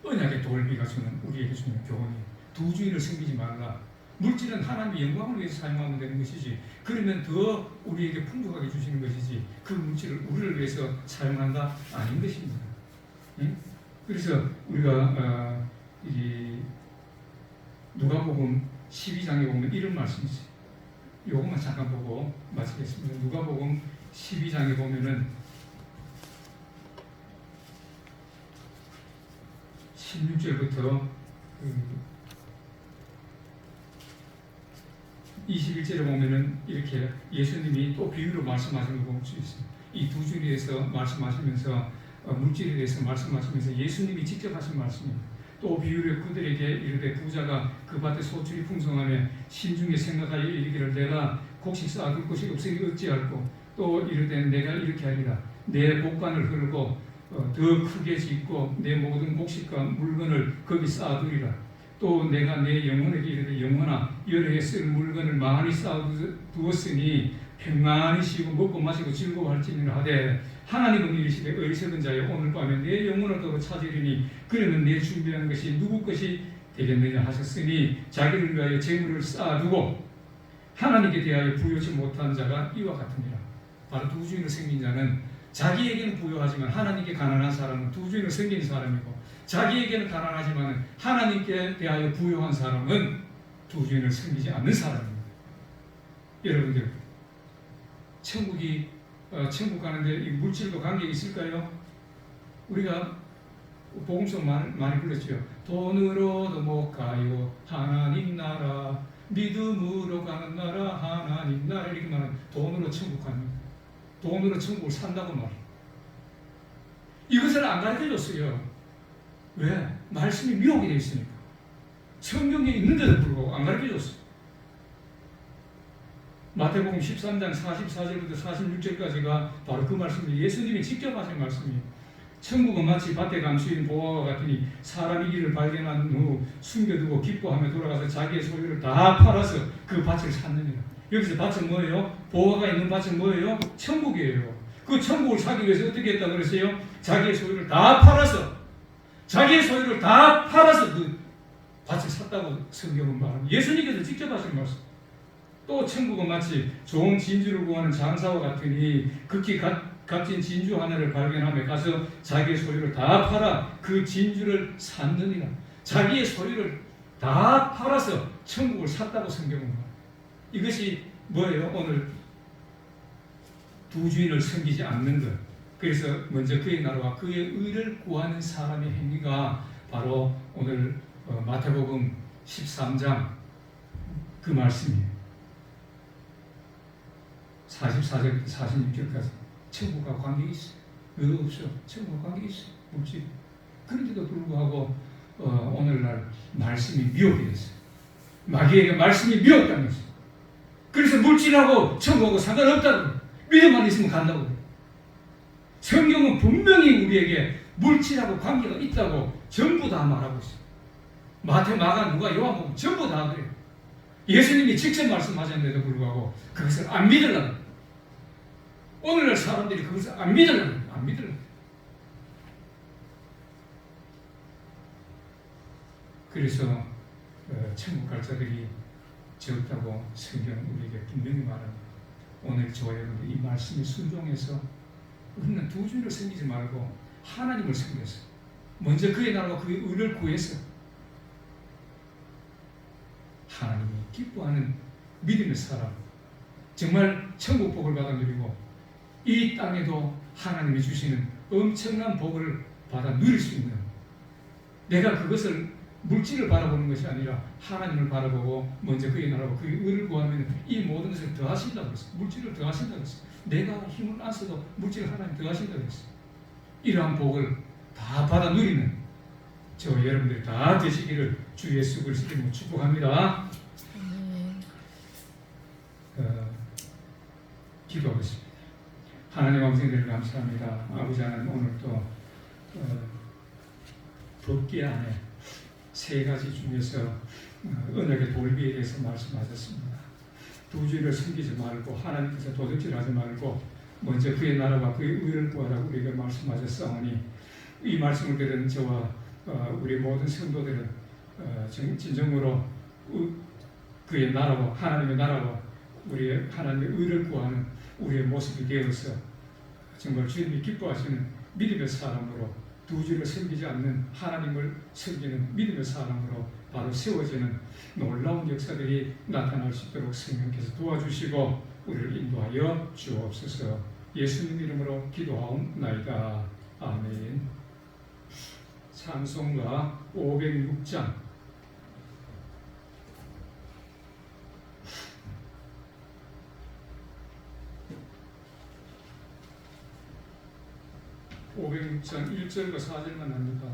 언약의 돌비가 주는 우리에게 주는 교훈이에요. 두 주인을 섬기지 말라. 물질은 하나님의 영광을 위해서 사용하면 되는 것이지, 그러면 더 우리에게 풍족하게 주시는 것이지, 그 물질을 우리를 위해서 사용한다? 아닌 것입니다. 응? 그래서 우리가 이 누가복음 12장에 보면 이런 말씀이 있어요. 요것만 잠깐 보고 마치겠습니다. 누가복음 12장에 보면은 16절부터 21절에 보면은 이렇게 예수님이 또 비유로 말씀하시는 걸 볼 수 있습니다. 이 두 줄에 대해서 말씀하시면서 물질에 대해서 말씀하시면서 예수님이 직접 하신 말씀입니다. 또 비유를 그들에게 이르되 부자가 그 밭에 소출이 풍성하며 심중에 생각하여 이르기를 내가 곡식 쌓아둘 곳이 없으니 어찌할꼬. 또 이르되 내가 이렇게 하리라. 내 곡간을 흐르고 더 크게 짓고 내 모든 곡식과 물건을 거기 쌓아두리라. 또 내가 내 영혼에게 이르되 영혼아 여러 해 쓸 물건을 많이 쌓아두었으니 평안히 쉬고 먹고 마시고 즐거워할지니라 하되 하나님은 이르시되 어리석은 자여 오늘 밤에 내 영혼을 도로 찾으리니 그러면 내 준비한 것이 누구 것이 되겠느냐 하셨으니 자기를 위하여 재물을 쌓아두고 하나님께 대하여 부여치 못한 자가 이와 같으니라. 바로 두 주인을 섬긴 자는 자기에게는 부여하지만 하나님께 가난한 사람은 두 주인을 섬긴 사람이고, 자기에게는 가난하지만 하나님께 대하여 부여한 사람은 두 주인을 섬기지 않는 사람입니다. 여러분들, 천국 가는데 이 물질과 관계가 있을까요? 우리가 복음서 많이 불렀죠. 돈으로도 못 가요 하나님 나라, 믿음으로 가는 나라 하나님 나라, 이렇게 말하면 돈으로 천국 갑니다. 돈으로 천국을 산다고 말해요. 이것을 안 가르쳐줬어요. 왜? 말씀이 미혹이 되어 있으니까. 성경에 있는데도 불구하고 안 가르쳐줬어요. 마태복음 13장 44절부터 46절까지가 바로 그 말씀입니다. 예수님이 직접 하신 말씀이에요. 천국은 마치 밭에 감추인 보화와 같으니 사람이 이를 발견한 후 숨겨두고 기뻐하며 돌아가서 자기의 소유를 다 팔아서 그 밭을 샀느니라. 여기서 밭은 뭐예요? 보화가 있는 밭은 뭐예요? 천국이에요. 그 천국을 사기 위해서 어떻게 했다고 그랬어요? 자기의 소유를 다 팔아서 그 밭을 샀다. 샀다고 성경은 말합니다. 예수님께서 직접 하신 말씀. 또 천국은 마치 좋은 진주를 구하는 장사와 같으니 극히 값진 진주 하나를 발견하며 가서 자기의 소유를 다 팔아 그 진주를 샀느니라. 자기의 소유를 다 팔아서 천국을 샀다고 성경은 말합니다. 이것이 뭐예요? 오늘 두 주인을 섬기지 않는 것. 그래서 먼저 그의 나라와 그의 의를 구하는 사람의 행위가 바로 오늘 마태복음 13장 그 말씀이에요. 44절부터 46절까지 천국과 관계 있어요. 왜 없어? 천국과 관계 있어요. 없지. 그런데도 불구하고 오늘날 말씀이 미혹이 됐어요. 마귀에게 말씀이 미혹당했어요. 그래서 물질하고 천국하고 상관없다고 믿음만 있으면 간다고 그래요. 성경은 분명히 우리에게 물질하고 관계가 있다고 전부 다 말하고 있어요. 마태, 마가, 누가, 요한복음 전부 다 그래요. 예수님이 직접 말씀하셨는데도 불구하고 그것을 안 믿으려고. 오늘날 사람들이 그것을 안 믿으려고. 안 믿으려고. 그래서 천국 갈 자들이 적다고 성경은 우리에게 분명히 말합니다. 오늘 저와 여러분 이 말씀에 순종해서 우리는 두 주를 섬기지 말고 하나님을 섬겼어요. 먼저 그의 나라와 그의 의를 구해서 하나님이 기뻐하는 믿음의 사람, 정말 천국 복을 받아 누리고 이 땅에도 하나님이 주시는 엄청난 복을 받아 누릴 수 있는, 내가 그것을 물질을 바라보는 것이 아니라 하나님을 바라보고 먼저 그의 나라와 그의 의를 구하면 이 모든 것을 더하신다고 했어요. 물질을 더하신다고 했어요. 내가 힘을 안 써도 물질을 하나님 더하신다고 했어요. 이러한 복을 다 받아 누리는 저 여러분들이 다 되시기를 주 예수 그리스도 이름으로 축복합니다. 기도하겠습니다. 하나님 아버지 늘 감사합니다. 아버지 하나님 오늘 또 법궤 안에 세 가지 중에서 언약의 돌비에 대해서 말씀하셨습니다. 두 주를 섬기지 말고 하나님께서 도둑질하지 말고 먼저 그의 나라와 그의 의를 구하라고 우리에게 말씀하셨사오니 이 말씀을 들은 저와 우리 모든 성도들은 진정으로 그의 나라와 하나님의 나라와 우리의 하나님의 의를 구하는 우리의 모습이 되어서 정말 주님이 기뻐하시는 믿음의 사람으로 두 주를 섬기지 않는 하나님을 섬기는 믿음의 사람으로 바로 세워지는 놀라운 역사들이 나타날 수 있도록 성령께서 도와주시고 우리를 인도하여 주옵소서. 예수님 이름으로 기도하옵나이다. 아멘. 찬송가 506장 1절과 4절만 합니다.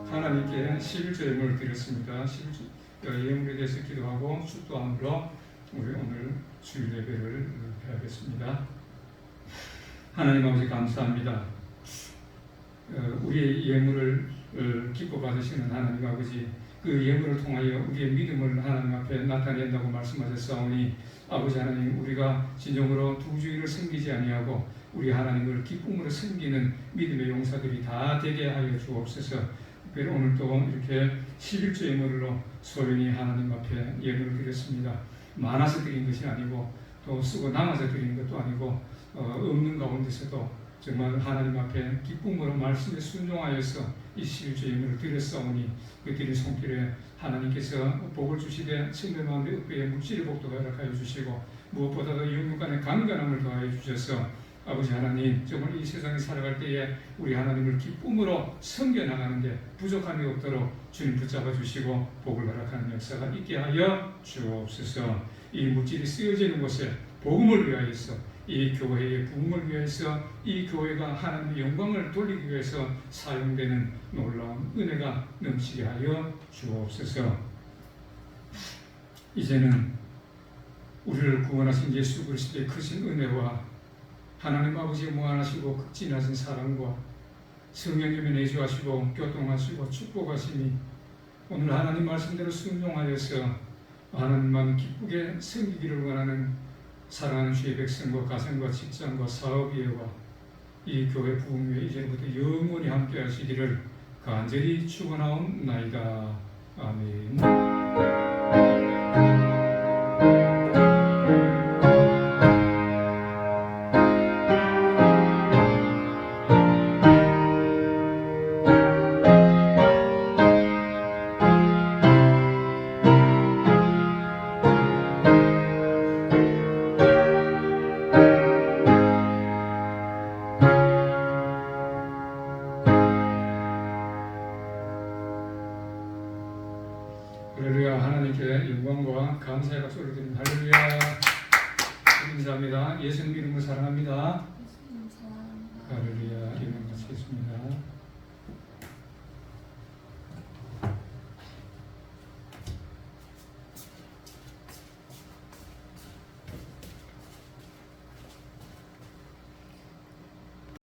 하나님께 11조 예물을 드렸습니다. 11조 예물에 대해서 기도하고 축도함으로 우리 오늘 주일 예배를 해야겠습니다. 하나님 아버지 감사합니다. 우리의 예물을 기뻐 받으시는 하나님 아버지, 그 예물을 통하여 우리의 믿음을 하나님 앞에 나타낸다고 말씀하셨사오니 아버지 하나님, 우리가 진정으로 두 주일을 섬기지 아니하고 우리 하나님을 기쁨으로 섬기는 믿음의 용사들이 다 되게 하여 주옵소서. 특별히 오늘도 이렇게 11조 예물로 소연히 하나님 앞에 예물을 드렸습니다. 많아서 드린 것이 아니고 또 쓰고 남아서 드린 것도 아니고 없는 가운데서도 정말 하나님 앞에 기쁨으로 말씀에 순종하여서 이 11조 예물을 드렸사오니 그 드린 손길에 하나님께서 복을 주시되 청결 마음의 읍배에 물질의 복도 허락하여 주시고 무엇보다도 영육 간의 강건함을 더하여 주셔서 아버지 하나님, 정말 이 세상에 살아갈 때에 우리 하나님을 기쁨으로 섬겨나가는데 부족함이 없도록 주님 붙잡아 주시고 복을 허락하는 역사가 있게 하여 주옵소서. 이 물질이 쓰여지는 곳에 복음을 위하여서, 이 교회의 부흥을 위해서, 이 교회가 하나님의 영광을 돌리기 위해서 사용되는 놀라운 은혜가 넘치게 하여 주옵소서. 이제는 우리를 구원하신 예수 그리스도의 크신 은혜와 하나님 아버지의 무한하시고 극진하신 사랑과 성령님의 내주하시고 교통하시고 축복하시니 오늘 하나님 말씀대로 순종하여서 하나님만 기쁘게 섬기기를 원하는 사랑하는 주의 백성과 가정과 직장과 사업위에와 이 교회 부흥회에 이제부터 영원히 함께 하시기를 간절히 축원하옵나이다. 아멘. 할렐루야. 하나님께 영광과 감사의 박수를 드립니다. 할렐루야. 감사합니다. 예수님 이름으로 사랑합니다. 예수님 사랑합니다. 할렐루야.